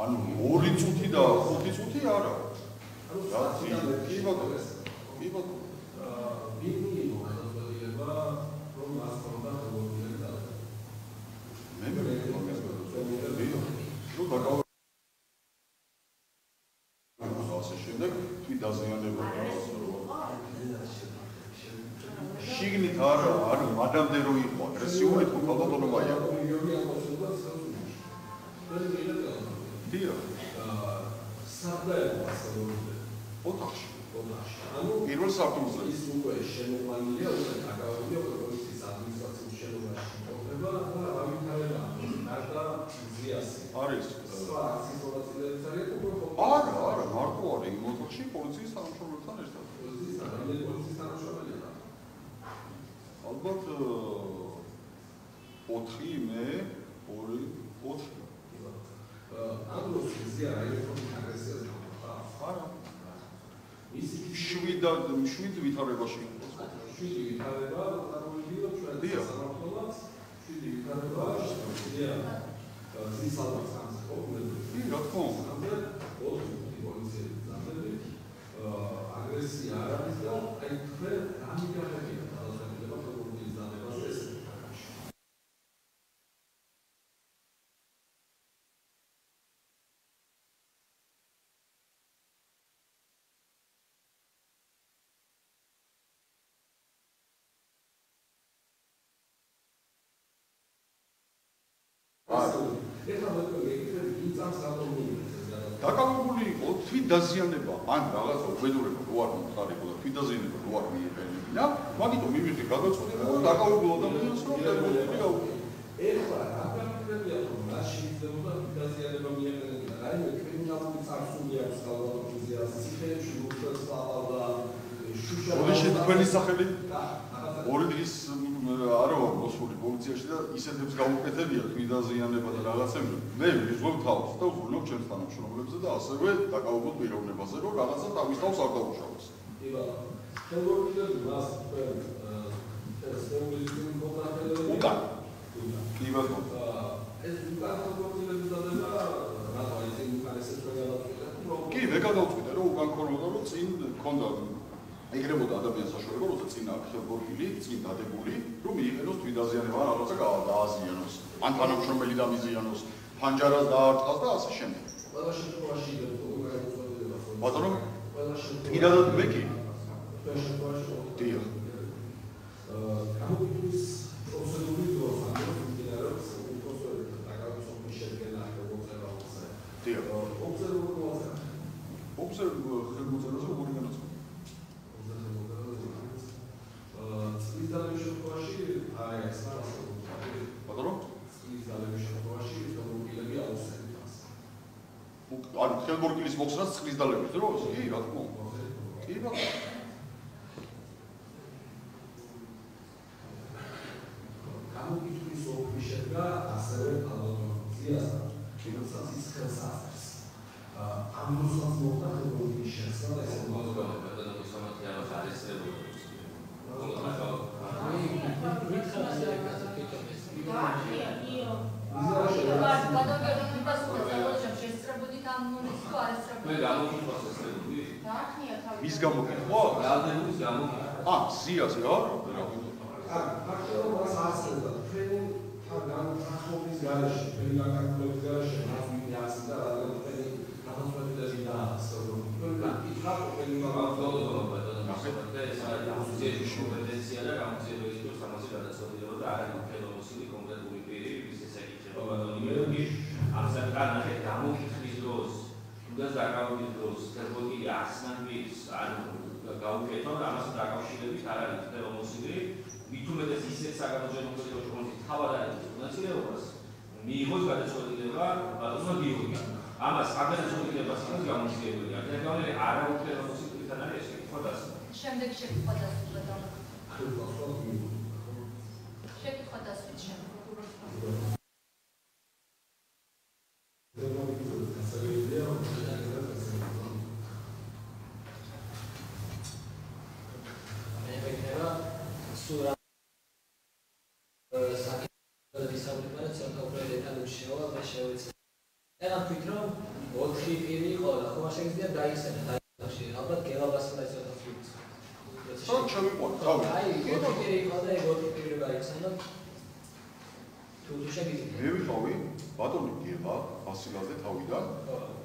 ანუ 2 წუთი და 5 წუთი არა. რა თქმა უნდა, კი ბატონო. მინიმუმ გადაწყვეტილება რომ მასწავლა როგორია. მე რო დაკავე ასე შემდეგ თვით დაზიანება შიგნით არა, ანუ მადამდე რო იყო აგრესიული თუ კაბოტონოვია. დიახ. სადაა ასწავლებელი? ოთახში. ანუ პირველ სართულზე. ის უკვე შემოყვანილია, უკვე დაკავებულია პოლიციის ადმინისტრაციულ შენობაში. მოხდება და ავითარება ნარდა ზიასი. არის. სხვა სიტუაციებიც არის უკვე არა, მარტო არის იმ ოთახში პოლიციის თანამშრომლებთან ერთად. პოლიციის თანამშრომლებია. ალბათ 4 მე 2 4 ანუ ზია რაიონის აგრესიას გამოხდა. არა. ის 7 ვითარებაში იყო. 7 ვითარება წარმოიდგინე ჩვენ საქართველოს 7 ვითარება ზია ზის ალბათ პრობლემა. რა თქმა უნდა, 4 პოლიციის ძალები აგრესია არ არის და აი თქვენ რა მიგახებია დასაქმება პოლიციის ძალებას ეს ეხლა მოკლედ იქნება იმ წამს რატომ მიიღეს ეს გადაწყვეტილება დაკავებული იყო თვითდაზიანება ან რაღაცა უბედურება რო არ მომხდარიყო და თვითდაზიანება რო არ მიეფერებინა, მაგიტომ მივიღე გადაწყვეტილება რომ დაკავებულ ადამიანს რომ ფერმენტი აუგო. ეხლა რა გამიგებია რომ რა შეიძლება თვითდაზიანება მიეფერებინა, რაიმე კრიმინალური წარსული აქვს კალვატურიზიას, ციხეებში უბრალოდ და შუშა. როდის თქვენი სახელი ორი დღის არა ვარ მოსული პოლიციაში და ისეთებს გაუკეთებია თვითდაზიანება და რაღაცები. მე ვიზღვევ თავს და ვზრუნავ ჩემს თანამშრომლებზე და ასევე დაკავებულ პიროვნებაზე რომ რაღაცა თავის თავს არ დაუშავოს. კი ბატონო. ხელმოკლედ მას ეს რევოლუციური კონტრაქტები უკან. კი ბატონო. ეს უკან ხელმოკლედ დადება რატო ისე უკან ესე პროგრამა კი, მე გადავწყვიტე რომ უკან ქონოდა რომ წინ ქონდა ეგრებოდა ადამიანს საშუალება, როცა წინ აქვს ხელბორგილი, წინ დადებული, რომ მიიღენოს თვითდაზიანება რაღაცა დააზიანოს, ან თანამშრომელი დამიზიანოს, ფანჯარას დაარტყას და ასე შემდეგ. ყველა შემთხვევაში ბატონო, პირადად მე კი. ყველა შემთხვევაში დიახ. გამოგიტვის პროცედური დროს ამბობს უპროცედური დაკავების შედგენა ოპერაციაზე. დიახ. ოპერაციაზე ხელმოწერაზე ორი განაცხადი. წლის დალევის შემთხვევაში არის სასწაული. ბატონო? წლის დალევის შემთხვევაში ხელმოკლები აუცილებლად. ანუ ხელბორგილის მოხსნას წლის დალევის დროს? კი, რა თქმა უნდა. კი, ბატონო. გამოგიტვის ოფისი შედგა ასევე კალვატურიზიასთან, რომელსაც ის ხელს ასწრებს. ამ დროსაც მოხდა ხელბორგილის შესწავლა და ესე ვის გამოგიტყვა? რადენის გამოგიტყვა. სიაზე არა? აქ მას ასწრებდა თქვენი განხობის გარეშე, თქვენი განხობის გარეშე მას მინდა და რადგან თქვენი განხობები დაასწრო. თქვენ იკითხავთ თქვენი კომპეტენცია და გამოძიების დროს ამაზე გადაწყვეტილება და არ მოკელოსილი კონკრეტული პირი ვის ეს ეკითხება ბატონი ამსაკანახეთ გამოკითხვის დროს თუნდაც დაკავების დროს თერმოლოგია ახსნათვის ან გაუკეთო და ამასთან დაკავშირებით არ არის ხელმოსილი მით უმეტეს ისეთ საგანმანათლებლო პროცესში თავად არის მონაწილეობას მიიღოს გადაწყვეტილება ბატონმა გიორგიმ ამას გადაწყვეტილებას ის გამოძიებული აქ გავლილი არაუთხელ ხელმოსილთან არის ეს კითხვა დასმა შემდეგ შეკითხვა დასვით შეკითხვა დასვით შემდეგ მე ვიყავი ბატონი გელა ვასილაძე თავიდან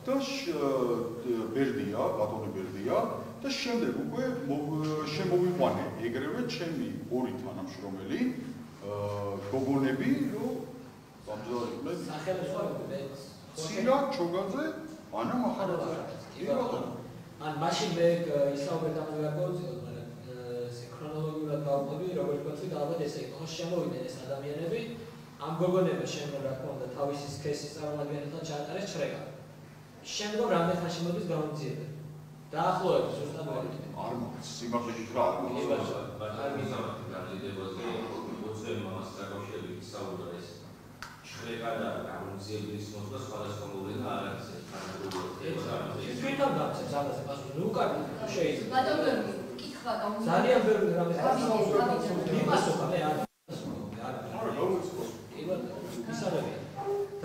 და ბერდია ბატონი ბერდია და შემდეგ უკვე შემოვიყვანე ეგრევე ჩემი ორი თანამშრომელი გოგონები რომ გამძლეობდნენ ცირა ჩოგაძე ანა მახარაძე ან მაშინ მე ისაუბრეთ ამ რაღაცებზე ქრონოლოგიურად გავყვები როგორც ვთქვი და ალბათ ესე იყო შემოვიდნენ ეს ადამიანები ამ გოგონებმა შემდგომ რა თქმა უნდა თავისი სქესის წარმომადგენელთან ჩაატარეს ჩრება. შემდგომ რამდენ ხანში მოდის გამოძიება. დაახლოებით ზუსტად ვერ ვიტყვი. არ მოდის სიმართლე გითხრა არ მოდის. არ მისამართი გამძიებაზე უცებ მომას დაკავშირებით საუბარ ეს ჩრება და გამოძიების მოსვლა სხვადასხვა მოვლენა არ არის ეს თანამედროვე თვითონ გავცემ ამაზე პასუხი. ნუ კარგი შეიძლება. ბატონო კითხვა გამოძიება. ძალიან ბევრი რამე მიპასუხა მე არ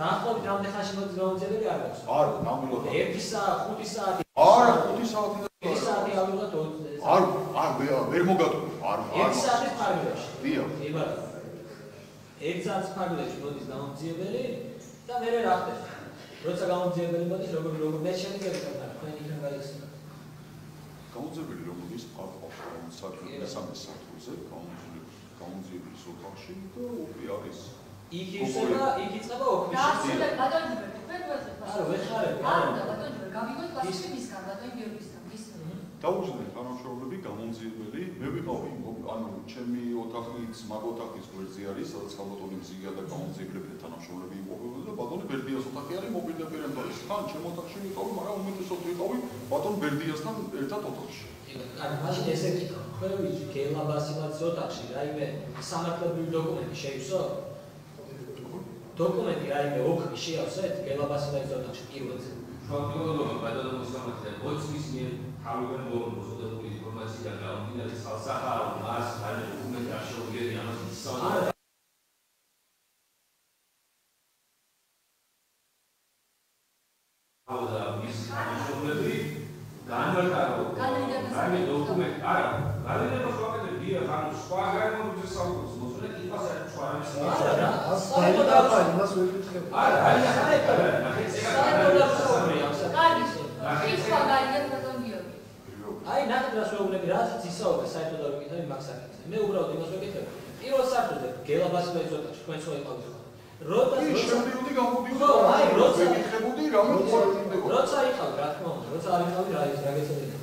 დაახლოებით რამდენ ხანში მოდის გამოძიებები არ აქვს. არა, ნამდვილად. 1 საათი, 5 საათი. არა, 5 საათი. 1 საათი ალბათ ვერ მოგატყუე. არ. 1 საათის ფარგლებში. დიახ. კი ბატონო. 1 საათის ფარგლებში მოდის გამოძიებელი და მე რა ხდება? როცა გამოძიებელი მოდის, როგორ მე შემიძლია თქვენ იქნებ გადაგხსნა. გამოძიებელი რომ მოდის საათი მესამე საათზე, გამოძიების ოთახში და უკვე არის იქ იხსება, იქ იწყება ოქმი. და ბატონჯიბე, თქვენ ვეძებთ. არა, ვეხარები. არა, ბატონჯიბე, გამიგოთ კლასში მისგან, ბატონ გიორგისგან, ის. დაუშვით თანამშრომლები გამომძიებელი, მე ვიყავი, ანუ ჩემი ოთახიც, მაგ ოთახის გვერდზე არის, სადაც ხალხური მზიგა და გამომძიებლები თანამშრომლები იმყოფებოდა და ბატონი ბერდიას ოთახი არის მოპირდაპირენ თორეს. თან ჩემ ოთახში ვიყავი, მაგრამ უმეტესად ვიყავი ბატონ ბერდიასთან ერთად ოთახში. არა, მაშინ ესე გითხრა, ხო ვიცი, გელაბასილაძის ოთახში რაიმე სამართლებრივი დოკუმენტი შეივსო? დოკუმენტი რაიმე ოქმი შეავსეთ გელაბასილაძის ოთახში პირველზე. შუამდგომლობა ბატონო მოსამართლე 20-ის მიერ თავიდან მozodებული ინფორმაცია გამომდინარე ხალხსახარო მას არის დოკუმენტი არ შეუძლია ამას ისწავლა. აუდა მის თანამშრომლები განმარტაო. რაიმე დოკუმენტი არა, განმარტებას ვაკეთებ დია ხან სხვა განმარტების საუბარს მოსულე იქას არ ჩვარამის. არა, საერთოდ მას ვერ ვიტყებ. არა, არის საერთოდ. აი, ნახეთ ვეუბნები, რაც ისაუბრე საერთოდ არ ვიკითხები მაგ საკითხზე. მე უბრალოდ იმას ვეკითხები. პირველ საფრთხეზე გელაბასილაძის ოთახში თქვენ სხვა იყავით ხო? შემდიოდი გამოდიოდი. აი, როცა ვეკითხებოდი რამე მოხდა. როცა იყავ, რა თქმა უნდა, როცა არ იყავი, რა ის რა გეცოდინე.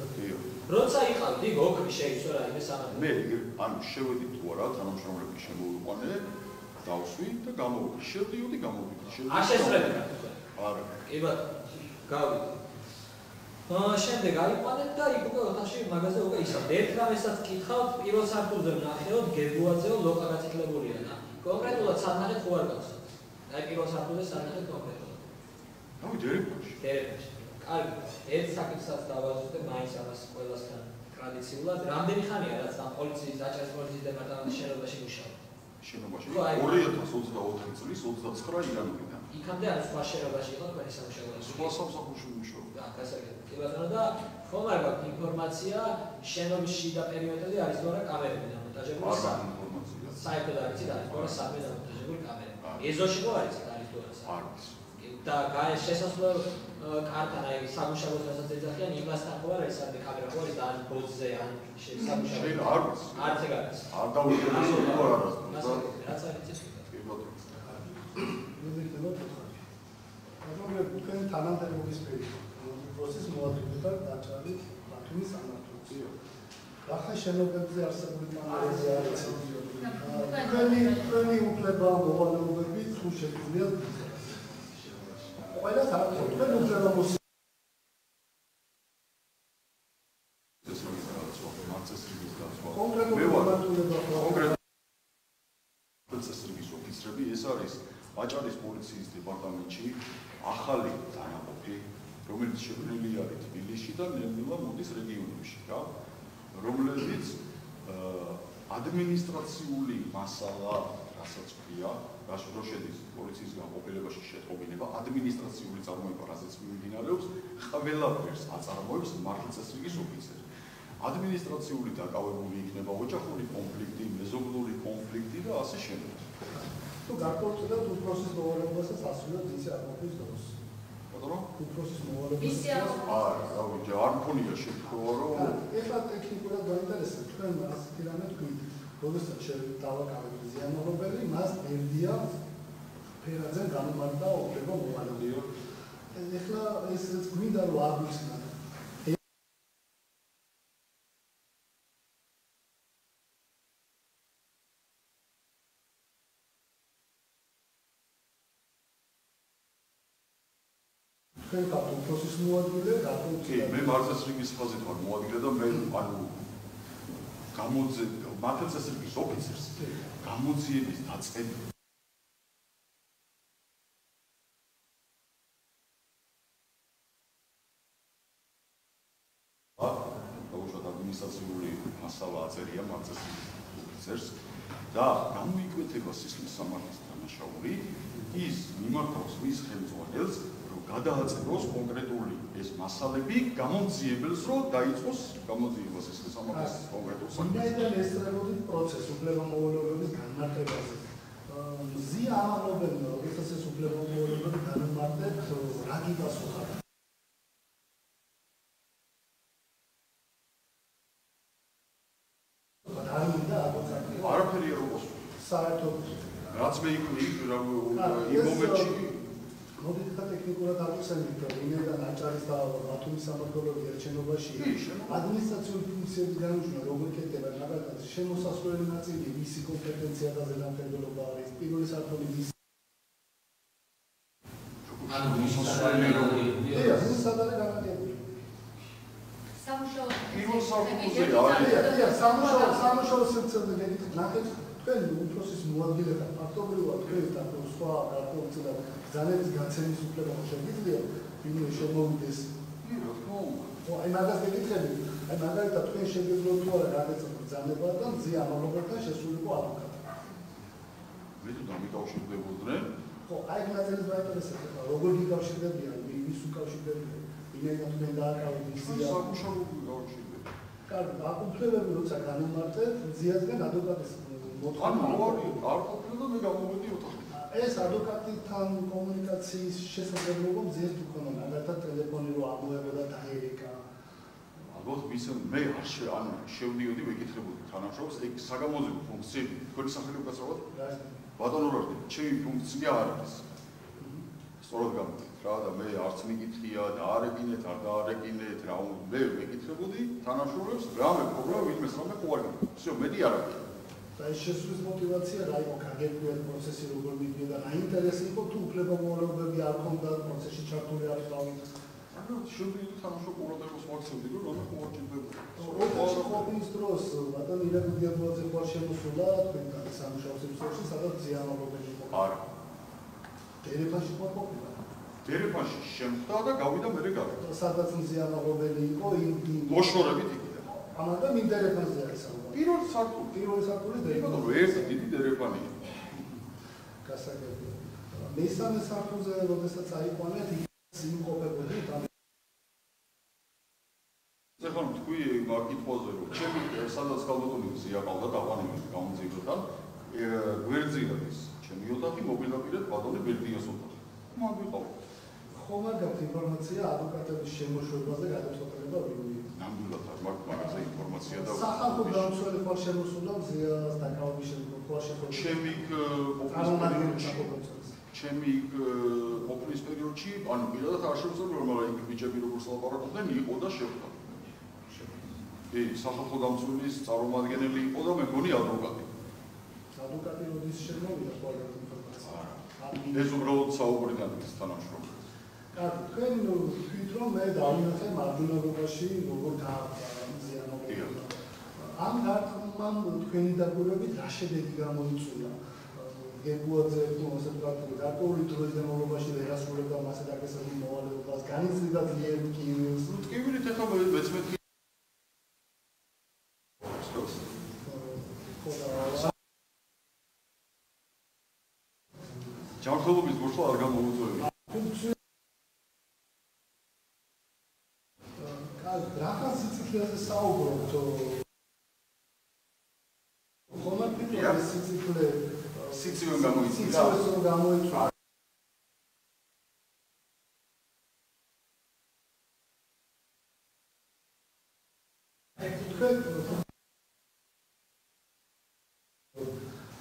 როცა იყავ, იქ ოქმი შეიცვა რა იმე სამართლე. მე ანუ შევედი თუ არა თანამშრომლები შემოვიყვანე, დავსვი და გამოვიდი. შევდიოდი, გამოვიდი. არ შესწრებია თქვენ. არა. კი ბატონო. გავიდი. შემდეგ აიყვანეთ და იქ უკვე ოთახში მაგაზე უკვე ისავთ. ერთ რამესაც კითხავთ, პირველ საფრთხეზე ვნახეოთ, გერგუაძეო ლოკა გაწითლებულია და კონკრეტულად სანახეთ ხო არ გავსვათ. აი პირველ საფრთხეზე სანახეთ კონკრეტულად. ნუ დერეფაში. დერეფაში. კარგი. ერთ საკითხსაც დავაზუსტებ და მაინც ამას ყველასთან ტრადიციულად. რამდენი ხანია რაც ამ პოლიციის აჭარის პოლიციის დეპარტამენტის შენობაში მუშაობ? შენობაში 2024 წლის 29 იანვრიდან. იქამდე არის სხვა შენობაში იყო თქვენი სამუშაო. სხვა სამსახურში მუშაობ. და გასაგებია. კი ბატონო და ხომ არ გაქვთ ინფორმაცია შენობის შიდა პერიოდზე არის თუ არა კამერები დამონტაჟებული? არა ინფორმაცია. საერთოდ არ იცით არის თუ არა სამი დამონტაჟებული კამერები. ეზოში ხო არის არის თუ არა? არის. და გაეს შესასვლელ კარტან აი სამუშაოს რასაც ეძახიან იმასთან ხო არის საერთოდ კამერა ხო არის და ან ბოძზე ან სამუშაო. შეიძლება არის. არც ეგ არის. არ დავუშვებდი თუ არა. რაც არ იცით? კი ბატონო. თქვენ თანამდებობის პროცესს მოადრებდა დაჭრილი ბათუმის სამართლოს. ახლა შენობებზე არსებული პანელზე არის. თქვენი უფლება მოვალეობები თუ შეგვიძლია ყველა საერთოდ თქვენ უფლება აჭარის პოლიციის დეპარტამენტში ახალი დანაყოფი, რომელიც შექმნილი არის თბილისში და ნელ-ნელა მოდის რეგიონებში, რა, რომლებიც ადმინისტრაციული მასალა, რასაც ქვია, რო შედის პოლიციის განყოფილებაში შეტყობინება, ადმინისტრაციული წარმოება, რასაც მიმდინარეობს, ყველაფერს აწარმოებს მართლმსაჯულის ოფიცერი. ადმინისტრაციული დაკავებული იქნება ოჯახური კონფლიქტი, მეზობლური კონფლიქტი და ასე შემდეგ. თუ გარკვეულწილად უფროსის მოვალეობასაც ასრულებს ისე აღმოფხვის დროს. ბატონო? უფროსის მოვალეობას. ისე არა, დავიჯე, არ მქონია შემთხვევა, რომ ეხლა ტექნიკურად დაინტერესებს, თქვენ ასეთი რამე თქვით, როდესაც დავაკავებთ ზიანმოღებელი, მას ბერდია ფერაძემ განმარტა უფლება მოვალეობა. ეხლა ესეც გვინდა რომ აგვიხსნათ. თქვენ გაქვთ უფროსის მოადგილე, კი, მე მარზეს რიგის ხაზით ვარ მოადგილე და მე ანუ მართლმსაჯულის ოფიცერს გამოძიების დაწყება დაუშვათ ადმინისტრაციული მასალა აწერია მართლმსაჯულის ოფიცერს და გამოიკვეთება სისხლის სამართლის დანაშაული ის მიმართავს მის ხელმძღვანელს გადააწეროს კონკრეტული ეს მასალები გამომძიებელს, რომ დაიწყოს გამოძიება სისხლის სამართლის კონკრეტულ საკითხზე. ვინაიდან ესწრებოდით პროცესს უფლება მოვალეობის განმარტებაზე. ზიანმოღებელმა, როდესაც ეს უფლება მოვალეობები განმარტებთ, რა გიპასუხა? არაფერი არ უყოს. საერთოდ რაც მე იმ მომენტში მოდით და ტექნიკურად ავხსენებთ, რომ იმედან აჭარის და ბათუმის სამმართველოების ერჩევნობაში ადმინისტრაციული ფუნქციების განუშვა როგორ კეთდება, მაგალითად შემოსასვლელი ნაწილი მისი კომპეტენცია და ზედამხედველობა არის, პირველი სართული მის სამუშაო სივრცეზე გეკითხეთ, ნახეთ თქვენ უფროსის მოადგილეთა ფაქტობრივად თქვენ და სხვა გარკვეულწილად და ბრძანების გაცემის უფლება შეგიძლია ვინმე შემოვიდეს აი მაგას გეკითხები აი მაგალითად თქვენ შეგეძლოთ თუ არა გადაწყვეტ ბრძანება და მზია ამაყობებთან შესულიყო ადვოკატი მე თუ დამიკავშირდებოდნენ ხო აი მაგას დაინტერესებდა როგორ გიკავშირდებიან ვის უკავშირდებიან იმენა თქვენ დააკავეთ მზია სამუშაო გავშინდები კარგი აკუთვნებები როცა განამარტეთ მზიასგან ადვოკატის ანუ არ ყოფილა და მე გამოვედი ოთახში. ეს ადვოკატთან კომუნიკაციის შესაძლებლობა მზიას თქონა, მაგალითად ტელეფონი რო ამოებოდა დაერეკა. ალბათ მე არ შევდიოდი ვეკითხებოდი თანამშრომლებს, ეგ საგამოძიებო ფუნქციები, თქვენი სახელი უკაცრავად? ბატონო როდი, ჩემი ფუნქცია არ არის. სწორად გამოვიდეთ რა და მე არც მიკითხია და არ ეკინეთ, არ დაარეკინეთ, რა მე ვეკითხებოდი თანამშრომლებს, რამე პრობლემა ვინმეს რამე ხო არ გქონდა. всё, მეტი არ არის. და ეს შესვლის мотиваცია რა იყო გაგებია პროცესი როგორ მიდიოდა რა ინტერესი იყო თუ უფლებამოვალეობები არ ქონდა პროცესში ჩართული არ დავით ანუ შევდიოდი თანამშრომლ ყურადღებას ვაქცევდი რომ რამე ხო არ ჭირდებოდა ოღონდ ყოფნის დროს ბატონ ირაკლი დიაბოძე ყარ შემოსულა თქვენთან სამუშაო სივრცეში სადაც ზიანობები იყო არა დერეფანში ყოფილა დერეფანში შემხდა და გავიდა მე გარეთ სადაც ზიანობები იყო იმ მოშორებით იქიდან ამიტომ იმ დერეფანზე არის პირველი სართული დერეფანი იყო ერთი დიდი დერეფანია გასაგებია მესამე სართულზე როდესაც აიყვანეთ იმყოფებოდი ეხლა თქვი კითხვაზე რომ ჩემი სადაც ქალბატონი ზიაყავდა დაყვანილი გამომძიებთან გვერდზე არის ჩემი ოთახი მობილაპირეთ ბატონი ბერდიას ოთახი მოგვიყავ ხომ არ გაქვთ ინფორმაცია ადვოკატების შემოშვებაზე გადაწყვეტილება ვინმე ნამდვილად არ მაქვს მაგაზე ინფორმაცია და სახალხო დამცველი ხარ შემოსულა ზიას დაკავების შემდგომ ხარ შემოსულა ჩემი ჩემი ოპნის პერიოდში ანუ პირადად არ შევწევი რომ მაგრამ იქ ბიჭები როგორ სალაპარაკობდნენ იყო და შევხვდა კი სახალხო დამცველის წარმომადგენელი იყო და მე მგონი ადვოკატი როდის შემოვიდა ყველგან ინფორმაცია ეს უბრალოდ საუბრიდან ის თანამშრომელი კარგი თქვენ თქვით რომ მე დავინახე მარჯვენობაში როგორ გააზიანებდა ამ გარკვევამ თქვენი დაკვირვებით რა შედეგი გამოიწვია გეგუაძე ასე ვთქვათ გარკვეული დროის განმავლობაში ვერასრულებდა მასე დაგესებული მოვალეობას განიცდიდა ძლიერ ტკივილს ტკივილით ეხლა მეც მეთქი ჯანმრთელობის ბურთვა არ გამოუწევია რა სიცოცხლეზე საუბრობთ ხომარ პიტოლის სიცოცხლე სიცივე გამოიწვია სიცოცხლე გამოიწვია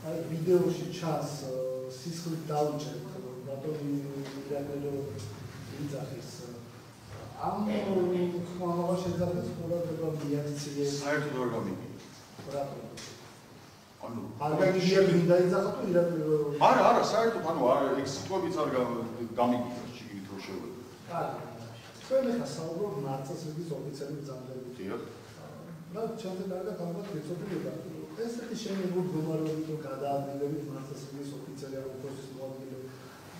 აი ვიდეოში ჩანს სისხლით დაუჭერთ ბატონი ირაკლი იძახის ამ ხმამა შეძახის ყურადღება მიაქციეს საერთოდ არ გამიგია ანუ არ გამიგია მინდა იძახა თუ ირაკლი არა საერთოდ ანუ ეგ სიტყვებიც არ გამიგია შეგით რო შევედი კარგი თქვენ ახლა საუბრობთ მართლმსაჯულის ოფიცერების ბრძანებით დიახ და ჩემზე კარგად ალბათ გეცოდინება ეს ერთი შემდგომ მდგომარეობით რომ გადაადგილებით მართლმსაჯულის ოფიცერი არ უფროსის მოადგილე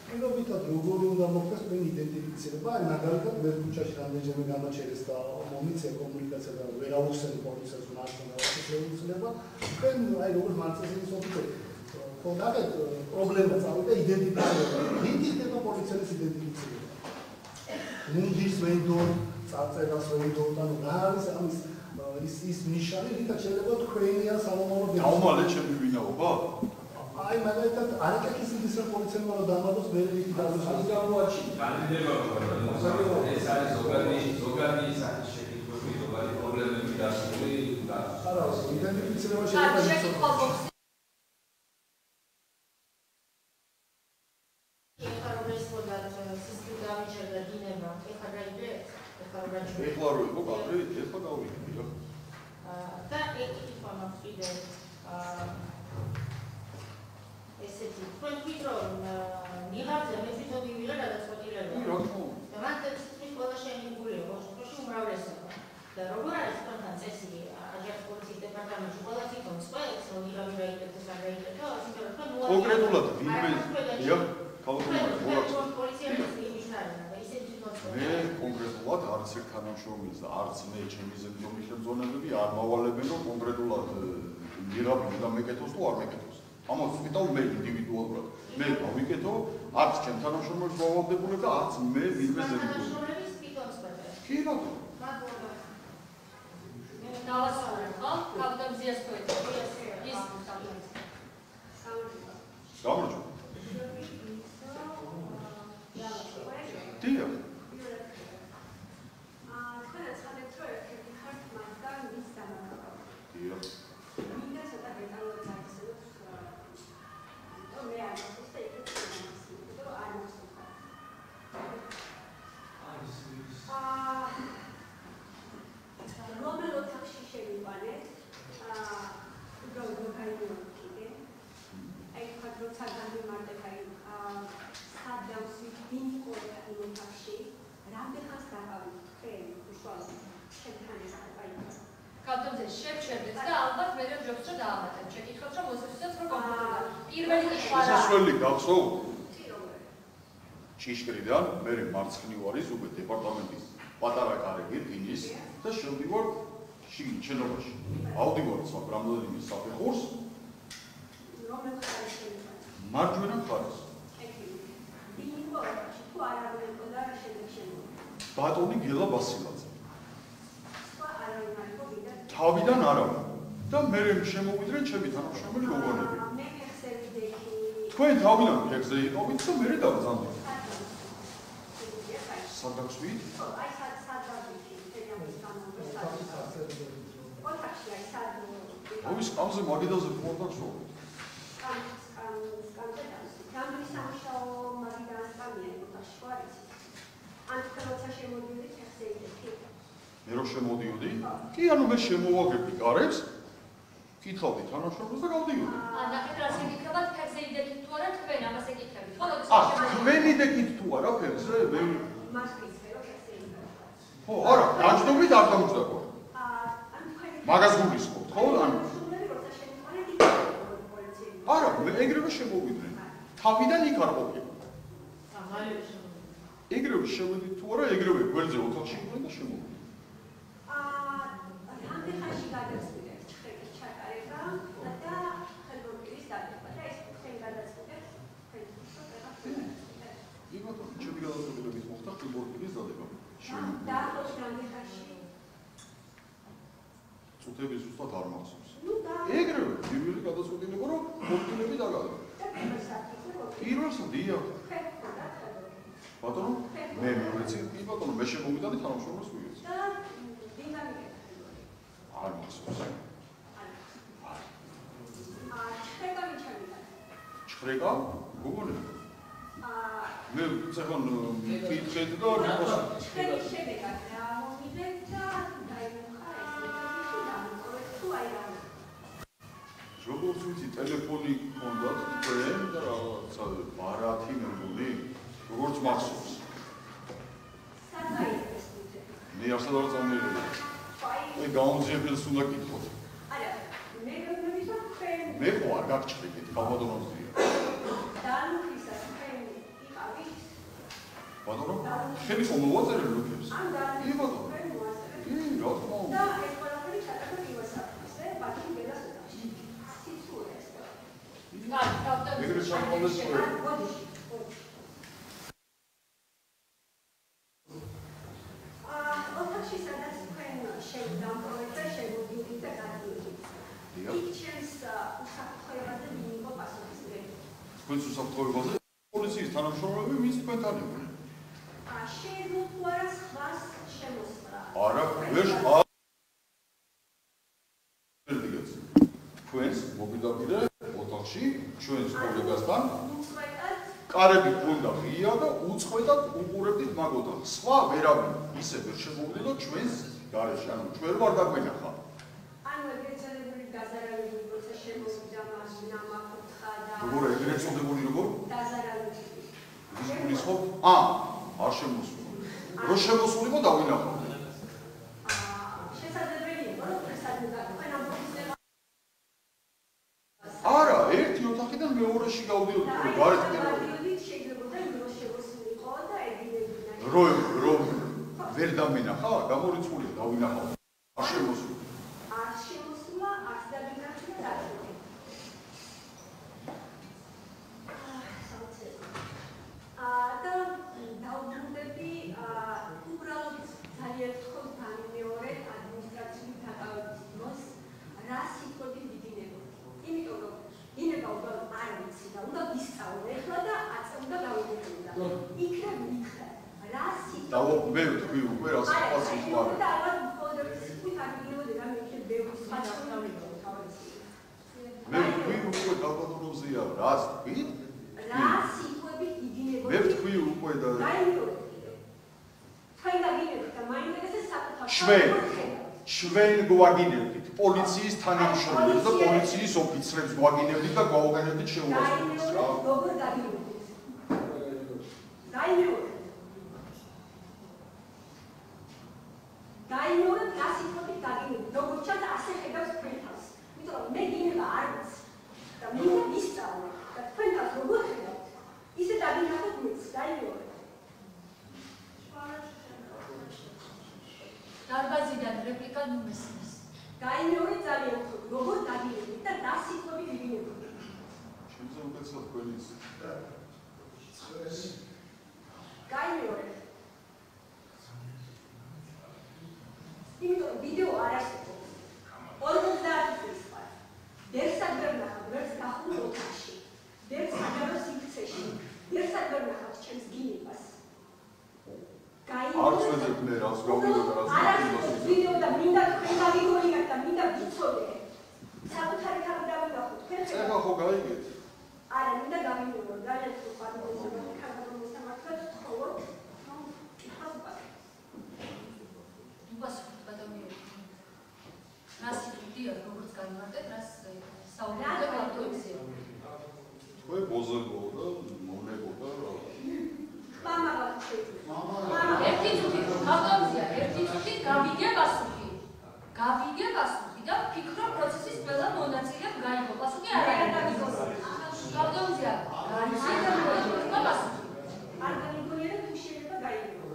მეგობრებთან როგორ უნდა მოხდეს თქვენ იდენტიფიცირება აი მაგალითად მე ქუჩაში რამდენჯერმე გამაჩერეს და მომიწია კომუნიკაცია და ვერ აუხსენე პოლიციას მართლა შეუძლება თქვენ აი როგორ მართლმსაჯულის ოფიცერი ხო ნახეთ პრობლემა წავიდა იდენტიფიცირება რითი ხდება პოლიციის იდენტიფიცირება მუნდის ვენდორ წარწერას ვენდორ და რა არის ამის ის ნიშანი რითაც შეიძლება თქვენია სამომავლო დაუმალე ჩემი ვინაობა აი მაგალითად არაკეთის ის პოლიციელმა რომ დამადოს მე რითი არის გამოაჩი კანდიდატობა ეს არის ზოგადი საკითხები ზოგადი პრობლემები დასული არა იდენტიფიცირება შეიძლება გამორაჩული. ეხლა რო იყო კადრი, ეხლა გავიგე რა. და ეკითხვა მაქვს კიდე ესეთი თქვენ თვითონ ნიღაბზე მე თვითონ მივიღე გადაწყვეტილება. რა თქმა უნდა. და მან თვითონ ყველა შეინგულია, ოშკოში უმრავლესობა. და როგორ არის თქვენთან წესი აჯანყების პოლიციის დეპარტამენტში ყველა თვითონ წყვეტს, რომ ნიღაბი გაიგებს არ გაიგებს, იმიტომ რომ თქვენ კონკრეტულად ვინმე დიახ, თავისუფლად პოლიციების იმისარია და ისე თვითონ მე კონკრეტულად არც ერთ თანამშრომელს და არც მე ჩემი ზემდომი ხელმძღვანელები არ მავალებენ რომ კონკრეტულად ნიღაბი უნდა მეკეთოს თუ არ მეკეთოს. ამას ვიტყვი მე ინდივიდუალურად. მე გავიკეთო, არც ჩემ თანამშრომელს მოვალდებულებ და არც მე ვინმე ზემდომი. თანამშრომლების თვითონ წყვეტს. კი ბატონო. დავასრულებ, ხო? კავდამზიას ქვეთი. ის გამარჯობა. დიახ. შესასვლელი გახსოვთ? ჭიშკრიდან მე მარცხნივარი ზუგდიდ დეპარტამენტის პატარა კარი გირგინის და შევდივარ შენობაში. ავდივარ რამდენიმე საფეხურს. მარჯვენა მხარეს. ბატონი გელა ბასილაძე. თავიდან არავინ. და მე შემოვიდნენ ჩემი თანამშრომელი გოგონები. თქვენ თავიდან ფეხზე იყავით და მე დავძამდით. სადაგვით? ვის ყავზე მაგიდაზე ფორდან შოვით. მე რო შემოდიოდი? კი, ანუ მე შემოვაგებდი გარებს. კითხავდი თანამშრომელს და გავდიოდი. ნახეთ რა შეგიქებათ ფეხზე იდექით თუ არა თქვენ ამას ეკითხებით. ხო, თქვენ იდექით თუ არა ფეხზე? მე მასკისე რო ფეხზე იდექით. ხო, არა, დაჯდომით არ დამჯდაყო. მაგას გულისხმობთ, ხო? ანუ არა, მე ეგრევე შემოვიდნენ. თავიდან იქ არ ყოფილი. ეგრევე შევედით თუ არა, ეგრევე გვერდზე ოთახში იყვნენ და შემოვიდნენ. რამდენხანში გადაწყვეტეთ ჭხრების ჩატარება და ხელმოკლერის დადება და ეს თქვენ გადაწყვეტეთ იგივე ჩემი გადაწყვეტილებით მოხდა ხელმოკლერის დადება. და რამდენხანში წუთები ზუსტად არ მახსოვს. ეგრევე პირველი გადაწყვეტილება რომ მოკლეები დაგადო. პირველს დიახ. ბატონო, მე მივეცი, კი ბატონო, მე შემოვიდანი თანამშრომელს ვიღეც. და დინამიკა არ მახსოვს. ჭხრება მიჩამიდა. ჭხრება? გოგონები. მე ცეხან მიკითხეთ და ჭხრების შედეგად მოვიდეთ და დაიმუხა ეს თუ აი რა. როგორც ვიცი, ტელეფონი ჰქონდათ თქვენ და რაღაცა ბარათი მეგონი, როგორც მახსოვს. სადაა ეს თუთე? მე არსად არ წამიერები. მე გაუნძიებელს უნდა კითხოთ. არა, მე გქონდით თქვენ. მე ხო არ გაგჭრიდით, ბატონოს დია. დაანუხისა თქვენ იყავით? ბატონო, ხელი ხომ მოვაწერე ლუქებს? ან დაანუხისა კი ბატონო. თქვენ მოაწერეთ? კი, რა თქმა უნდა. და ეს ყველაფერი ჩატარდა პირველ საფრთხეზე, ბატონი გელას ოთახში. სიცურეს. კაი, თავდა ეგრე ჩამოვდეს ყველა. გოდიში. ოთახში სადაც თქვენ შევდამყოლეთ და შევდიოდით და გადიოდით. იქ ჩემს უსაფრთხოებაზე მიიღო პასუხისმგებელი. თქვენს უსაფრთხოებაზე პოლიციის თანამშრომლები ვინც თქვენთან იყვნენ? შეიძლება თუ არა სხვას შემოსწრა. არა, ვერ თქვენს მოგიდაპირე ოთახში ჩვენს კოლეგასთან. უწყვეტად კარები გონდა ღია და უწყვეტად უყურებდით მაგ ოთახს. სხვა ვერავინ ისე ვერ შემოვიდა ჩვენს გარეშე, ანუ ჩვენ ვარ დაგვენახა. ანუ ეგრეცადებული დაზარალებული როცა შემოვიდა მასინა მაკუთხა და როგორ ეგრეთ წოდებული როგორ? დაზარალებული. ისმის ხო? არ შემოსულა. რო შემოსულიყო დავინახავ. შესაძლებელია, რომ შესაძლებელი თქვენ ამ პროცესს არა, ერთი ოთახიდან მეორეში გავდიოდი, გარეთ გადავიდით, შეიძლება რომ შემოსულიყო და ეგინებინა. რომ ვერ დამენახა, გამორიცხულია, დავინახავ. არ შემოსულა. არ შემოსულა, არ დავინახე და დაგვრჩა. და დავბრუნდები უბრალოდ ძალიან თქოს განმეორე ადმინისტრაციული დაკავების დროს რა სიტყვები ვიდინებოდი. იმიტომ რომ დინება უბრალოდ არ ვიცი და უნდა ვისწავლე ახლა და აწევდა გავიგებდა. იქნებ მითხრა რა სიტყვები მე ვთქვი უკვე რა სიტყვას იხმარ. და ალბათ მხოლოდ სიტყვით არ მიგებოდი რა მეკითხე ბევრი სხვა დავიდო თავისი. მე ვთქვი უკვე გალბატონოზია რას ვთქვით? რა სიტყვები იდინებოდი. მე ვთქვი უკვე და თქვენ გაგინებთ და მაინტერესებს საკუთარ ჩვენ გვაგინებდით პოლიციის თანამშრომლებს და პოლიციის ოფიცრებს გვაგინებდით და გვაუგენებდით შეურაცხყოფას რა. როგორ გაგინებდით? დაიმეორეთ რა სიტყვებით გაგინებდით. როგორც ჩანს ასე ხედავს თქვენ თავს. იმიტომ რომ მე გინება არ ვიცი და მინდა ვისწავლე და თქვენ თავს როგორ ხედავთ ისე დაგინახოთ მეც დაიმეორეთ. დარბაზიდან რეპლიკა ნუმესმის. დაიმეორეთ ძალიან უფრო როგორ დაგინებდით და რა სიტყვები გიგინებდით. ჩემზე უკეთესად თქვენი ის. გაიმეორეთ. იმიტომ რომ ვიდეო არ არსებობს. 50 წლის ვარ. დერსად ვერ ნახავ, ვერც დახურ ოთახში. დერს საჯარო სივრცეში. დერსად ვერ ნახავ ჩემს გინებას. არ წვეძებ მე რას გავიგო და რას არ ვიდეო და მინდა თქვენ გავიგონიათ და მინდა ვიცოდე. საკუთარი თავი დავინახო თქვენ. ეხლა ხო გაიგეთ? არა, მინდა გავიგონო ძალიან უფრო პატიმრობრივი ქალბატონის სამართლად ხოლო კითხავს ვაკეთებ. უპასუხოთ ბატონო. რას იტყვია, როგორც განმარტეთ, რას საუბრობთ ავტოებზია. თქვენ ბოზებო და მონებო და მამა ვაჩვენე. ერთი წუთი ავტოებზია, ერთი წუთი გავიგე პასუხი. გავიგე პასუხი და ფიქრობ პროცესის ყველა მონაწილემ გაიგო პასუხი არა გამიგოს. ავტოებზია, გაიგო პასუხი. არ გამიგონია და თუ შეიძლება გაიგო.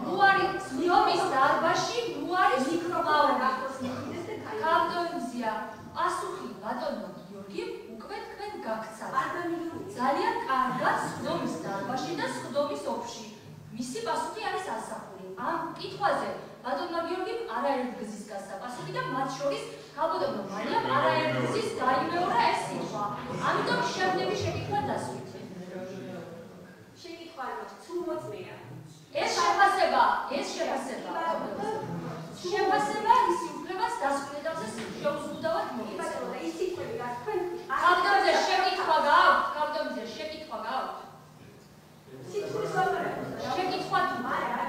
მუარი ზომის დარბაზში მუარი მიკროფონი გახოს მიხდეს და გაიგო. ავტოებზია, პასუხი ბატონო გიორგი უკვე თქვენ გაგცათ. არ გამიგონია. ძალიან კარგად სხდომის დარბაზში და სხდომის ოფში. მისი პასუხი არის ასახული. ამ კითხვაზე ბატონმა გიორგიმ არაერთგზის გასცა პასუხი და მათ შორის ქალბატონმა მარიამ არაერთგზის გაიმეორა ეს სიტყვა. ამიტომ შევდები შეკითხვა დასვით. შეკითხვა არ მაქვს, თუ მოწმეა. ეს შეფასება ისი უფლებას დასკვნედავზე შეუზღუდავად მოიწევს. ბატონო, ის სიტყვები რა თქვენ ქალბატონზე შეკითხვა გააქვთ? ქალბატონზე შეკითხვა გააქვთ? სიტყვის ვაპარაკობ. შეკითხვა თუ არა.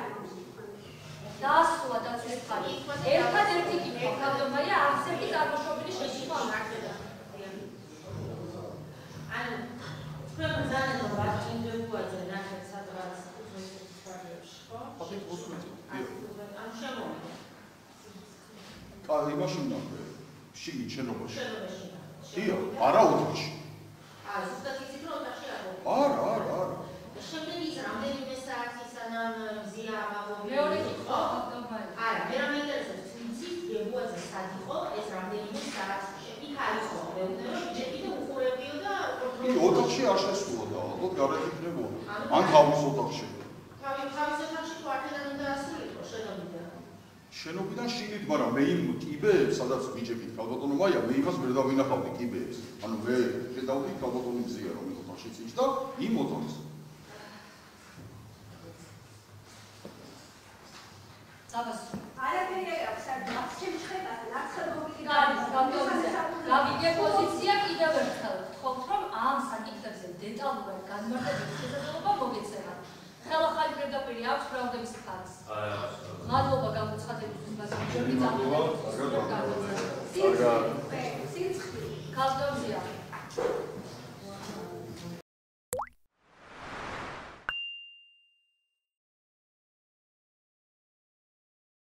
დაასრულა დაცვის ხარი. ერთადერთი კითხვა ქალბატონია არც ერთი წარმოშობილი შეკითხვა არ ხდება. ანუ თქვენ ძალიან ვარ ინდოგვაძე ნახეთ სადღაც უძველეს სპარლებში, ხო? აფეთ მოსმეწეთ. ანუ შემოვიდა. იმაში ვნახე. შიგნით შენობაში. შენობაში. დიახ, არა ოთახში. ზუსტად იცით რომ ოთახში არ ვარ. არა. შემდეგ ის რამდენიმე საათი სანამ მზია ამაღობი. მეორე კითხვა ქალბატონმა. არა, მე რა მაინტერესებს, იცით გებუაძე სად იყო ეს რამდენიმე საათი. იქ არ იყო, მე ვთქვი რომ ჯერ უყურებდიო და ოთახში არ შესულოდა, ალბათ გარეთ იქნებოდა. ან თავის ოთახში. თავის ოთახში თუ აქედან უნდა ასულიყო შენობიდან. შენობიდან შიგნით, მაგრამ მე იმ კიბეებს, სადაც მიჭექით ქალბატონო მაია, მე იმას ვერ დავინახავდი კიბეებს. ანუ მე შედავდი ქალბატონი მზია, რომელიც ოთახში წიჭდა, იმ ოთახს. არაფერი არ აქვს, არ ჩემ შეხებასთან, არ ხდება. გავიგე პოზიცია განმარტების შესაძლებლობა მოგეცემათ. ხელახალი პირდაპირი აქვს ბრალდების ხალხს. მადლობა გამოცხადებისთვის, მაგრამ ჯერ კიდევ